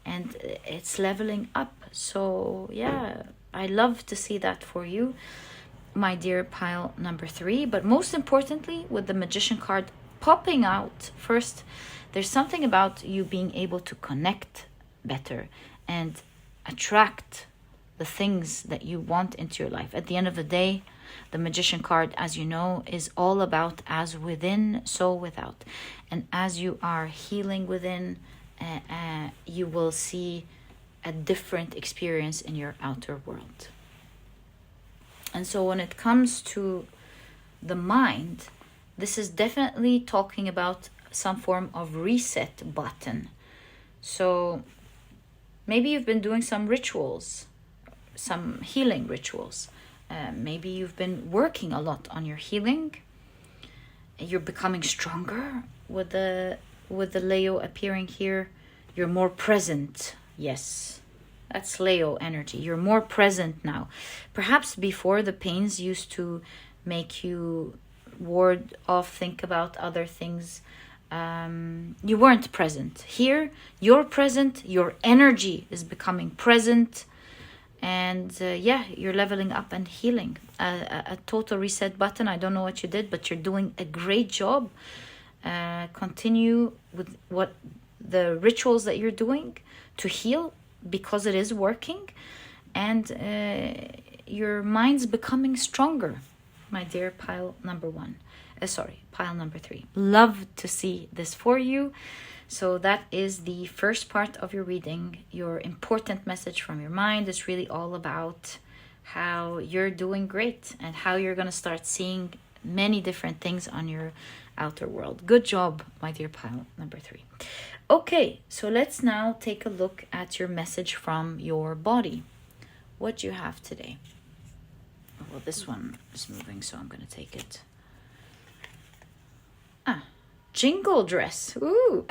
and it's leveling up. So yeah, I love to see that for you, my dear pile number 3. But most importantly, with the Magician card popping out first, there's something about you being able to connect better and attract the things that you want into your life. At the end of the day, the Magician card, as you know, is all about as within, so without. And as you are healing within, you will see a different experience in your outer world. And so when it comes to the mind, this is definitely talking about some form of reset button. So maybe you've been doing some rituals, some healing rituals. Maybe you've been working a lot on your healing. You're becoming stronger with the Leo appearing here. You're more present. Yes, that's Leo energy. You're more present now. Perhaps before, the pains used to make you ward off, think about other things. You weren't present. Here, you're present. Your energy is becoming present. And you're leveling up and healing. A total reset button. I don't know what you did, but you're doing a great job. Continue with the rituals that you're doing to heal, because it is working. And your mind's becoming stronger, my dear pile number 3. Love to see this for you. So that is the first part of your reading. Your important message from your mind is really all about how you're doing great and how you're going to start seeing many different things on your outer world. Good job, my dear pile number 3. Okay, so let's now take a look at your message from your body. What do you have today? Well, this one is moving, so I'm going to take it. Jingle dress. Ooh.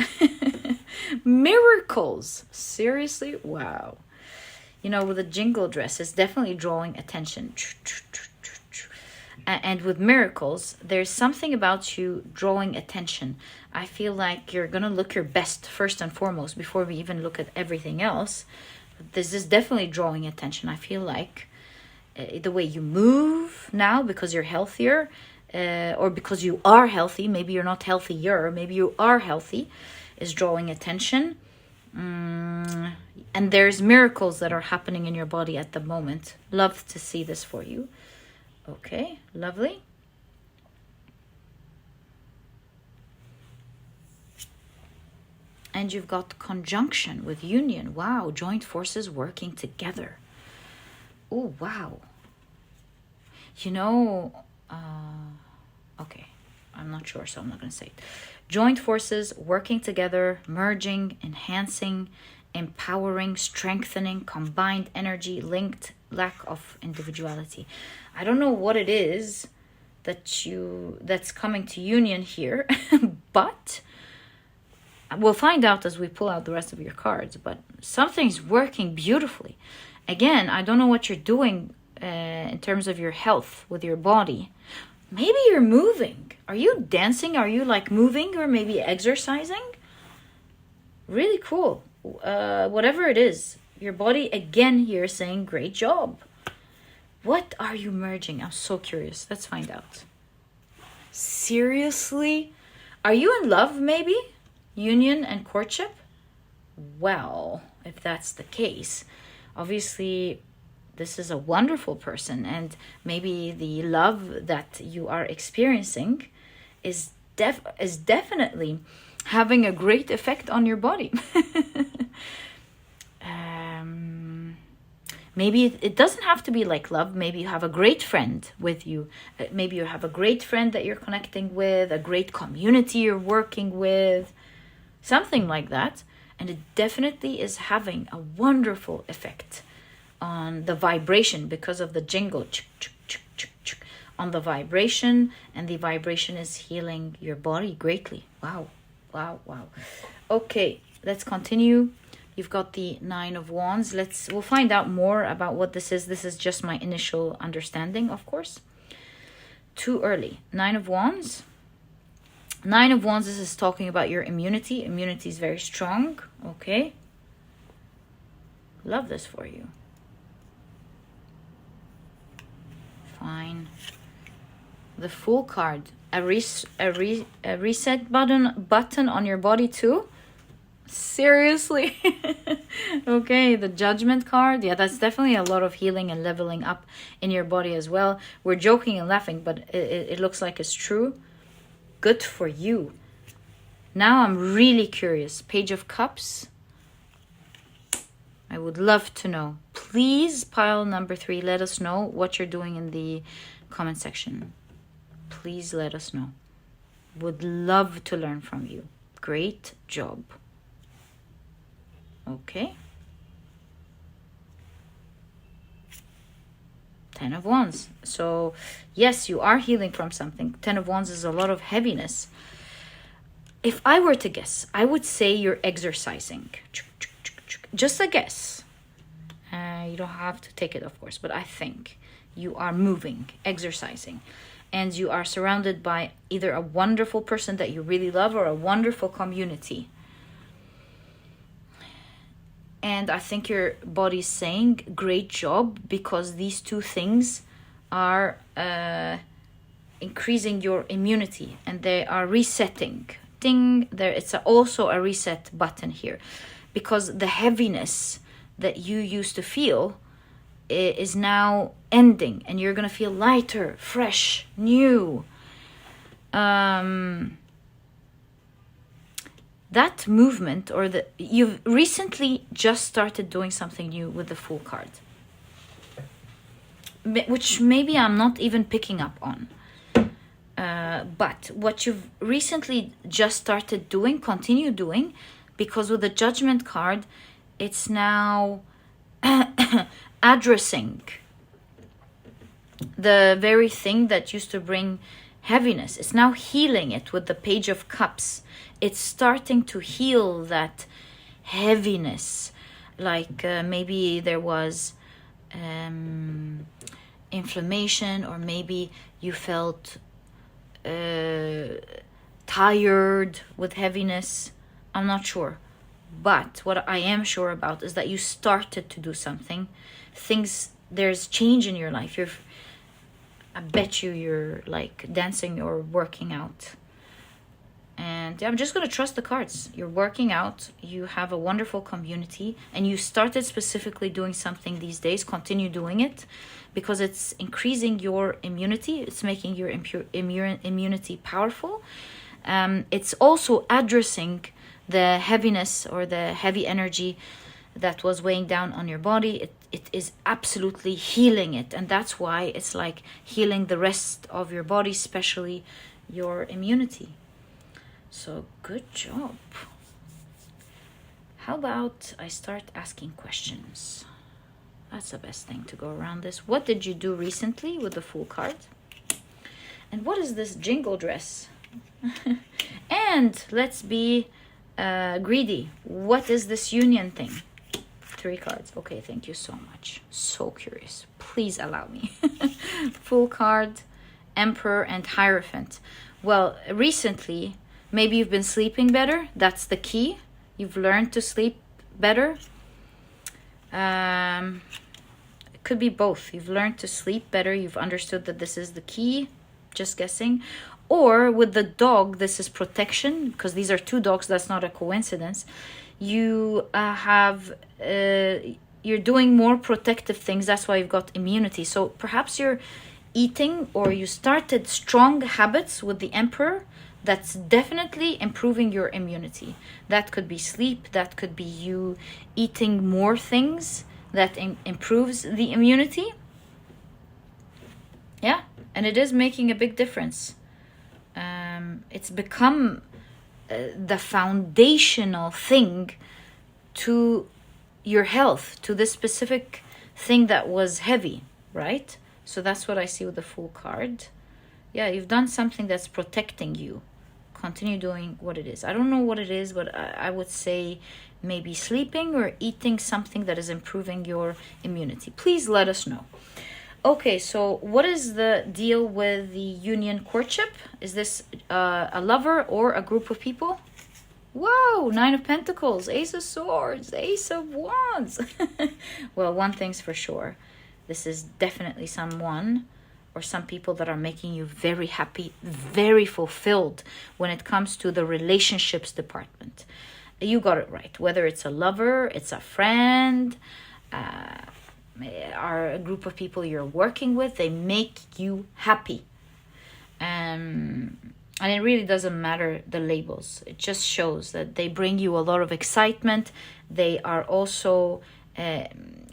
Miracles. Seriously? Wow. You know, with a jingle dress, it's definitely drawing attention. And with miracles, there's something about you drawing attention. I feel like you're going to look your best first and foremost before we even look at everything else. This is definitely drawing attention. I feel like the way you move now, because you're healthier, or because you are healthy, maybe you're not healthier, maybe you are healthy, is drawing attention. And there's miracles that are happening in your body at the moment. Love to see this for you. Okay, lovely. And you've got conjunction with union. Wow, joint forces working together. Oh, wow. You know, okay, I'm not sure, so I'm not going to say it. Joint forces working together, merging, enhancing, empowering, strengthening, combined energy, linked, lack of individuality. I don't know what it is that's coming to union here, but we'll find out as we pull out the rest of your cards. But something's working beautifully. Again, I don't know what you're doing in terms of your health with your body. Maybe you're moving. Are you dancing? Are you like moving or maybe exercising? Really cool. Whatever it is, your body again here saying great job. What are you merging? I'm so curious. Let's find out. Seriously? Are you in love maybe? Union and courtship? Well, if that's the case, obviously this is a wonderful person, and maybe the love that you are experiencing is definitely having a great effect on your body. Maybe it doesn't have to be like love. Maybe you have a great friend with you. Maybe you have a great friend that you're connecting with, a great community you're working with, something like that. And it definitely is having a wonderful effect on the vibration because of the jingle on the vibration, and the vibration is healing your body greatly. Wow. Okay, let's continue. You've got the Nine of Wands. We'll find out more about what this is. This is just my initial understanding, of course. Too early. Nine of Wands. Nine of Wands, this is talking about your immunity. Immunity is very strong. Okay. Love this for you. Fine. The Fool card. A reset button on your body too? Seriously? Okay, the Judgment card. Yeah, that's definitely a lot of healing and leveling up in your body as well. We're joking and laughing, but it looks like it's true. Good for you. Now I'm really curious. Page of Cups. I would love to know. Please, pile number 3, let us know what you're doing in the comment section. Please let us know. Would love to learn from you. Great job. Okay. 10 of Wands. So, yes, you are healing from something. 10 of Wands is a lot of heaviness. If I were to guess, I would say you're exercising. Just a guess. You don't have to take it, of course, but I think you are moving, exercising. And you are surrounded by either a wonderful person that you really love or a wonderful community. And I think your body's saying, great job, because these two things are increasing your immunity and they are resetting. Ding, there, it's also a reset button here. Because the heaviness that you used to feel is now ending, and you're gonna feel lighter, fresh, new. That movement, or you've recently just started doing something new with the Fool card, which maybe I'm not even picking up on. But what you've recently just started doing, continue doing, because with the Judgment card, it's now addressing the very thing that used to bring heaviness. It's now healing it with the Page of Cups. It's starting to heal that heaviness. Like maybe there was inflammation, or maybe you felt tired with heaviness. I'm not sure. But what I am sure about is that you started to do something. There's change in your life. I bet you're like dancing or working out. And I'm just going to trust the cards. You're working out. You have a wonderful community. And you started specifically doing something these days. Continue doing it. Because it's increasing your immunity. It's making your immunity powerful. It's also addressing the heaviness or the heavy energy that was weighing down on your body. It is absolutely healing it. And that's why it's like healing the rest of your body, especially your immunity. So good job. How about I start asking questions? That's the best thing to go around this. What did you do recently with the Fool card? And what is this jingle dress? And let's be greedy. What is this union thing? 3 cards. Okay, thank you so much. So curious. Please allow me. Fool card, Emperor, and Hierophant. Well, recently, maybe you've been sleeping better. That's the key. You've learned to sleep better. It could be both. You've learned to sleep better. You've understood that this is the key. Just guessing. Or with the dog, this is protection, because these are 2 dogs. That's not a coincidence. you you're doing more protective things. That's why you've got immunity. So perhaps you're eating, or you started strong habits with the Emperor that's definitely improving your immunity. That could be sleep, that could be you eating more things that improves the immunity. Yeah, and it is making a big difference. It's become the foundational thing to your health, to this specific thing that was heavy, right? So that's what I see with the Fool card. Yeah, you've done something that's protecting you. Continue doing what it is. I don't know what it is, but I would say maybe sleeping or eating something that is improving your immunity. Please let us know. Okay, so what is the deal with the union courtship? Is this a lover or a group of people? Whoa, Nine of Pentacles, Ace of Swords, Ace of Wands. Well, one thing's for sure. This is definitely someone or some people that are making you very happy, very fulfilled when it comes to the relationships department. You got it right. Whether it's a lover, it's a friend, are a group of people you're working with, they make you happy. And it really doesn't matter the labels. It just shows that they bring you a lot of excitement. They are also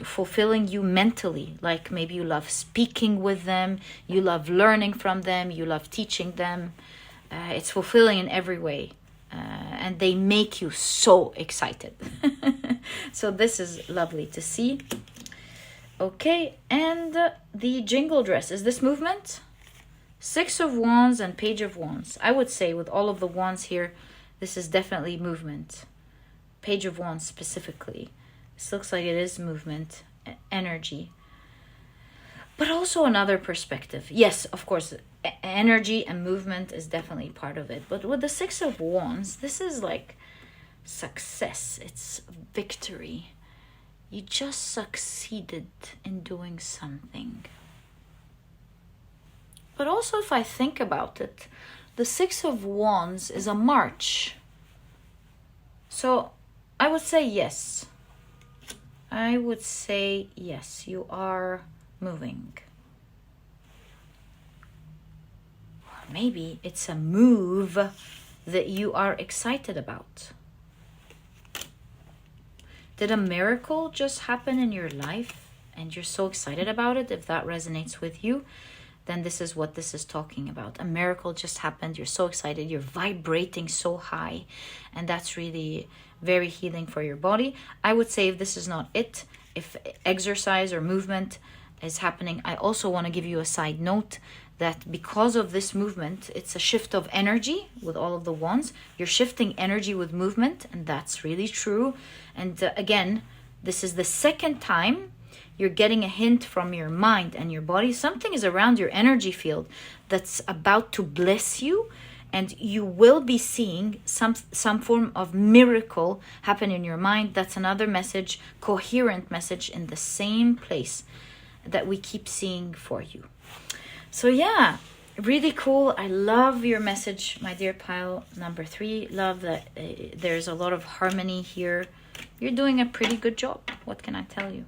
fulfilling you mentally. Like maybe you love speaking with them, you love learning from them, you love teaching them. It's fulfilling in every way. And they make you so excited. So this is lovely to see. Okay, and the jingle dress. Is this movement? Six of Wands and Page of Wands. I would say with all of the wands here, this is definitely movement. Page of Wands specifically. This looks like it is movement, energy. But also another perspective. Yes, of course, energy and movement is definitely part of it. But with the Six of Wands, this is like success. It's victory. You just succeeded in doing something. But also, if I think about it, the Six of Wands is a march. So I would say yes. I would say yes, you are moving. Or maybe it's a move that you are excited about. Did a miracle just happen in your life and you're so excited about it? If that resonates with you, then this is what this is talking about. A miracle just happened. You're so excited. You're vibrating so high. And that's really very healing for your body. I would say if this is not it, if exercise or movement is happening, I also want to give you a side note that because of this movement, it's a shift of energy with all of the wands. You're shifting energy with movement, and that's really true. And again, this is the second time you're getting a hint from your mind and your body. Something is around your energy field that's about to bless you, and you will be seeing some form of miracle happen in your mind. That's another message, coherent message in the same place that we keep seeing for you. So yeah, really cool. I love your message, my dear pile number 3. Love that there's a lot of harmony here. You're doing a pretty good job. What can I tell you?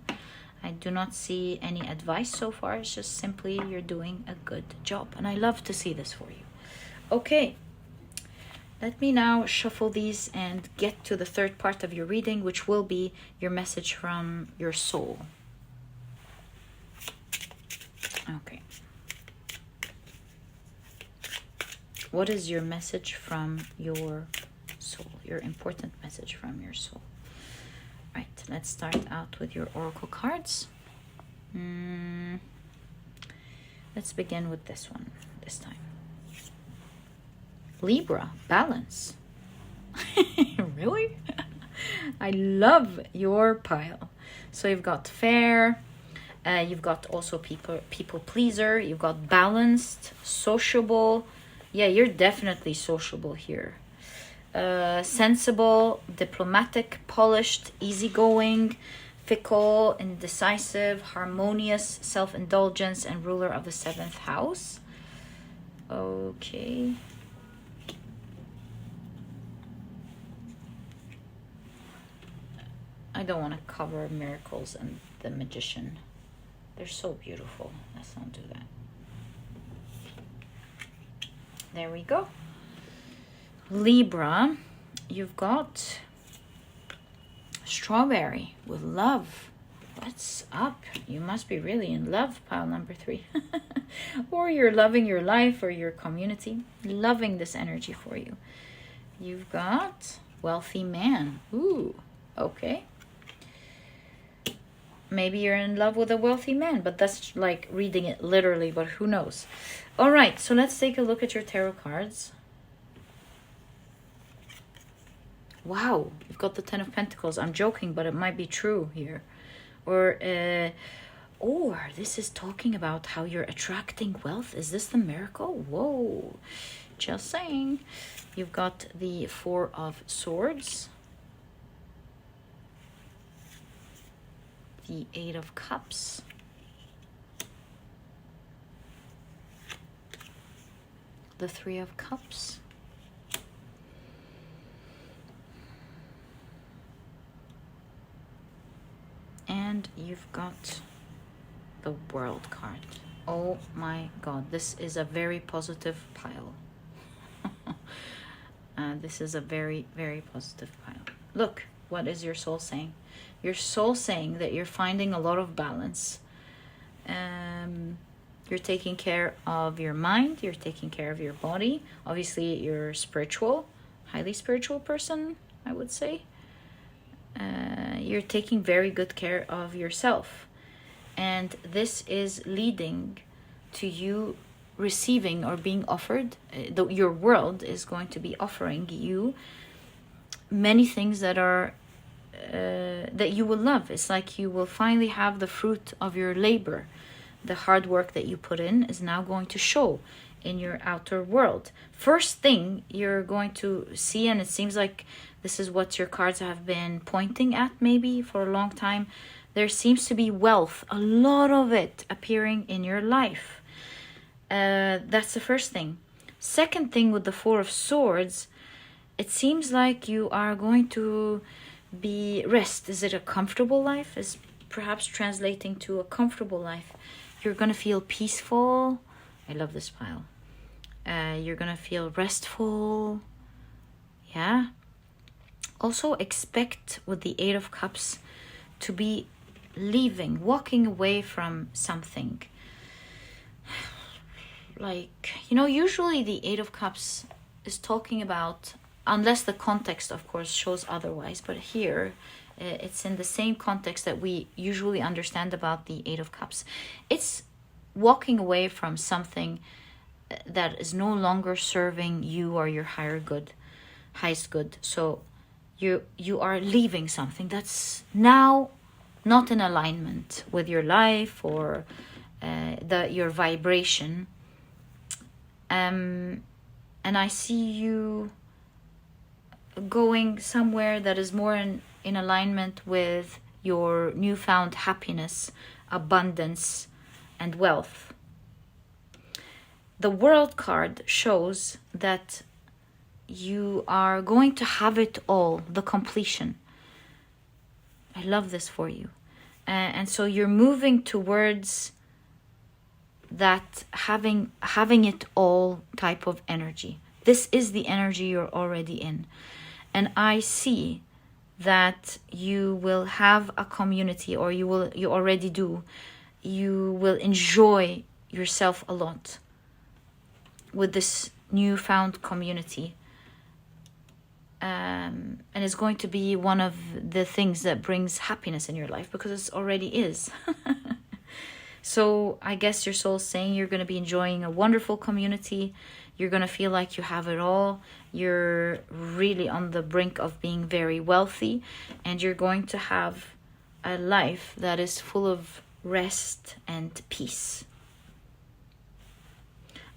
I do not see any advice so far. It's just simply you're doing a good job. And I love to see this for you. Okay, let me now shuffle these and get to the third part of your reading, which will be your message from your soul. Okay. What is your message from your soul? Your important message from your soul. Right, let's start out with your oracle cards. Let's begin with this one this time. Libra, balance. Really? I love your pile. So you've got fair, you've got also people pleaser, you've got balanced, sociable. Yeah, you're definitely sociable here. Sensible, diplomatic, polished, easygoing, fickle, indecisive, harmonious, self-indulgence, and ruler of the 7th house. Okay. I don't want to cover miracles and the magician. They're so beautiful. Let's not do that. There we go. Libra, you've got strawberry with love. What's up? You must be really in love, pile number 3. Or you're loving your life or your community. Loving this energy for you. You've got wealthy man. Ooh, okay. Maybe you're in love with a wealthy man, but that's like reading it literally, but who knows? All right, so let's take a look at your tarot cards. Wow, you've got the 10 of Pentacles. I'm joking, but it might be true here. Or this is talking about how you're attracting wealth. Is this the miracle? Whoa, just saying. You've got the 4 of Swords. The 8 of Cups. The 3 of Cups. And you've got the World card. Oh my God, this is a very positive pile. This is a very, very positive pile. Look, what is your soul saying? Your soul saying that you're finding a lot of balance. You're taking care of your mind. You're taking care of your body. Obviously, you're spiritual, highly spiritual person, I would say. You're taking very good care of yourself. And this is leading to you receiving or being offered. Your world is going to be offering you many things that are that you will love. It's like you will finally have the fruit of your labor. The hard work that you put in is now going to show in your outer world. First thing you're going to see, and it seems like this is what your cards have been pointing at maybe for a long time, there seems to be wealth, a lot of it appearing in your life. That's the first thing. Second thing, with the 4 of Swords, it seems like you are going to be rest. Is it a comfortable life? Is perhaps translating to a comfortable life. You're going to feel peaceful. I love this pile. You're going to feel restful. Yeah. Also expect with the 8 of Cups to be leaving, walking away from something. Like, usually the 8 of Cups is talking about, unless the context, of course, shows otherwise, but here it's in the same context that we usually understand about the 8 of Cups. It's walking away from something that is no longer serving you or your highest good. So you are leaving something that's now not in alignment with your life or your vibration. And I see you going somewhere that is more in alignment with your newfound happiness, abundance, and wealth. The World card shows that you are going to have it all, the completion. I love this for you. And so you're moving towards that having it all type of energy. This is the energy you're already in. And I see that you will have a community, or you already do. You will enjoy yourself a lot with this newfound community. And it's going to be one of the things that brings happiness in your life, because it already is. So I guess your soul's saying you're going to be enjoying a wonderful community. You're going to feel like you have it all. You're really on the brink of being very wealthy. And you're going to have a life that is full of rest and peace.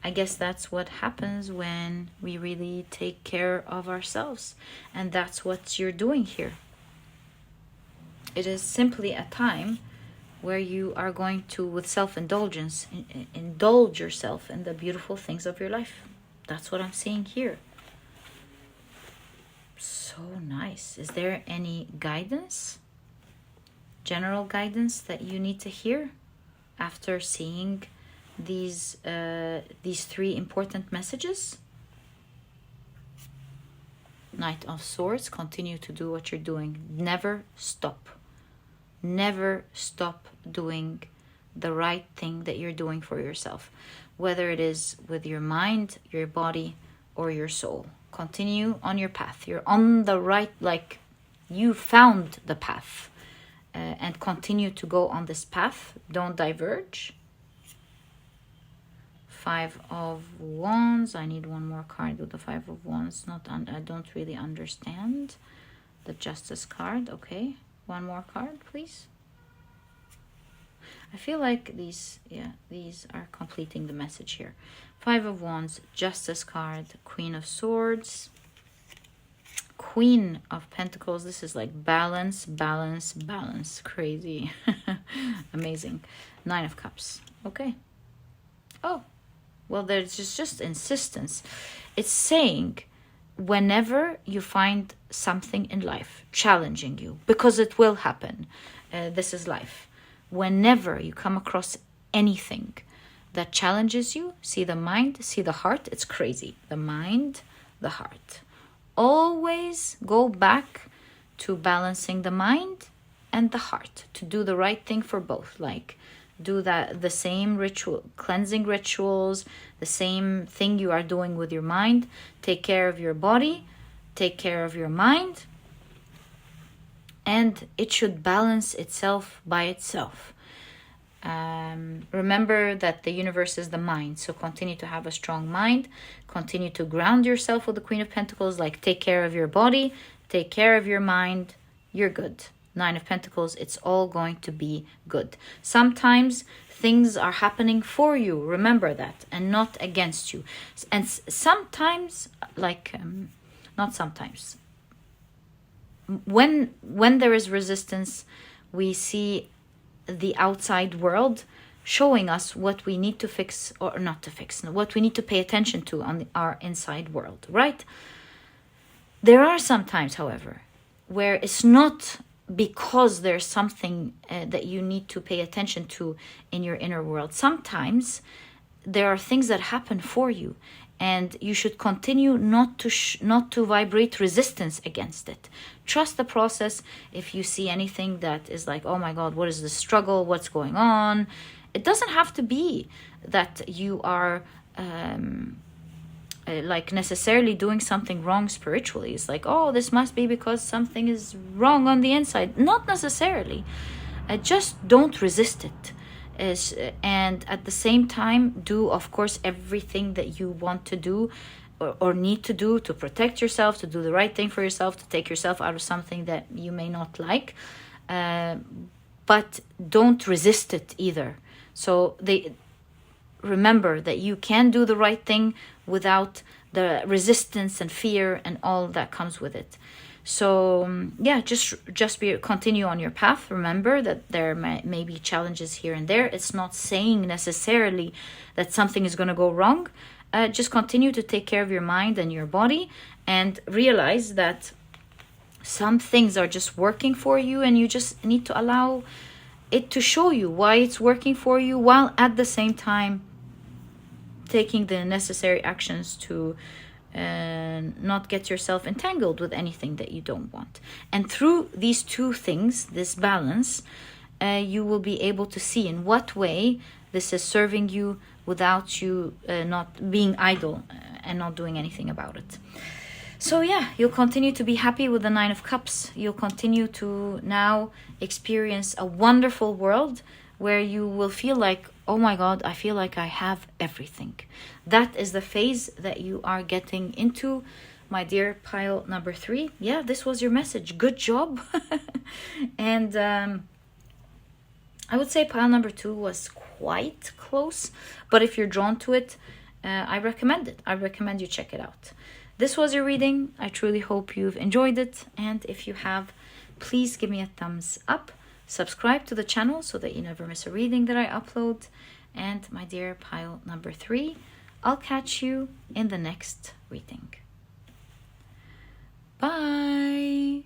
I guess that's what happens when we really take care of ourselves. And that's what you're doing here. It is simply a time where you are going to, with self-indulgence, indulge yourself in the beautiful things of your life. That's what I'm seeing here. So nice. Is there any guidance general guidance that you need to hear after seeing these 3 important messages? Knight of Swords, continue to do what you're doing. Never stop. Never stop doing the right thing that you're doing for yourself, whether it is with your mind, your body, or your soul. Continue on your path. You're on the right, like you found the path, and continue to go on this path. Don't diverge. 5 of Wands. I need one more card with the 5 of Wands. I don't really understand the Justice card. Okay, one more card, please. I feel like these are completing the message here. 5 of Wands, Justice card, Queen of Swords, Queen of Pentacles. This is like balance, balance, balance. Crazy. Amazing. 9 of Cups. Okay. Oh, well, there's just insistence. It's saying whenever you find something in life challenging you, because it will happen. This is life. Whenever you come across anything that challenges you, see the mind, see the heart. It's crazy. The mind, the heart. Always go back to balancing the mind and the heart, to do the right thing for both. Like do the same ritual, cleansing rituals, the same thing you are doing with your mind. Take care of your body, take care of your mind, and it should balance itself by itself. Remember that the universe is the mind, so continue to have a strong mind. Continue to ground yourself with the Queen of Pentacles, like take care of your body, take care of your mind, you're good. 9 of Pentacles, it's all going to be good. Sometimes things are happening for you, remember that, and not against you. And sometimes, not sometimes, when there is resistance, we see the outside world showing us what we need to fix or not to fix, what we need to pay attention to on our inside world, right? There are some times, however, where it's not because there's something that you need to pay attention to in your inner world. Sometimes there are things that happen for you, and you should continue not to vibrate resistance against it. Trust the process. If you see anything that is like, oh my God, what is the struggle? What's going on? It doesn't have to be that you are like necessarily doing something wrong spiritually. It's like, oh, this must be because something is wrong on the inside. Not necessarily. Just don't resist it. And at the same time, do, of course, everything that you want to do or need to do to protect yourself, to do the right thing for yourself, to take yourself out of something that you may not like. But don't resist it either. So remember that you can do the right thing without the resistance and fear and all that comes with it. So yeah, just continue on your path. Remember that there may be challenges here and there. It's not saying necessarily that something is going to go wrong. Just continue to take care of your mind and your body, and realize that some things are just working for you, and you just need to allow it to show you why it's working for you, while at the same time taking the necessary actions to not get yourself entangled with anything that you don't want. And through these two things, this balance, you will be able to see in what way this is serving you without you not being idle and not doing anything about it. So yeah, you'll continue to be happy with the 9 of Cups. You'll continue to now experience a wonderful world where you will feel like, oh my God, I feel like I have everything. That is the phase that you are getting into, my dear pile number 3. Yeah, this was your message. Good job. And I would say pile number 2 was quite close, but if you're drawn to it, I recommend it. I recommend you check it out. This was your reading. I truly hope you've enjoyed it. And if you have, please give me a thumbs up. Subscribe to the channel so that you never miss a reading that I upload. And my dear pile number 3, I'll catch you in the next reading. Bye.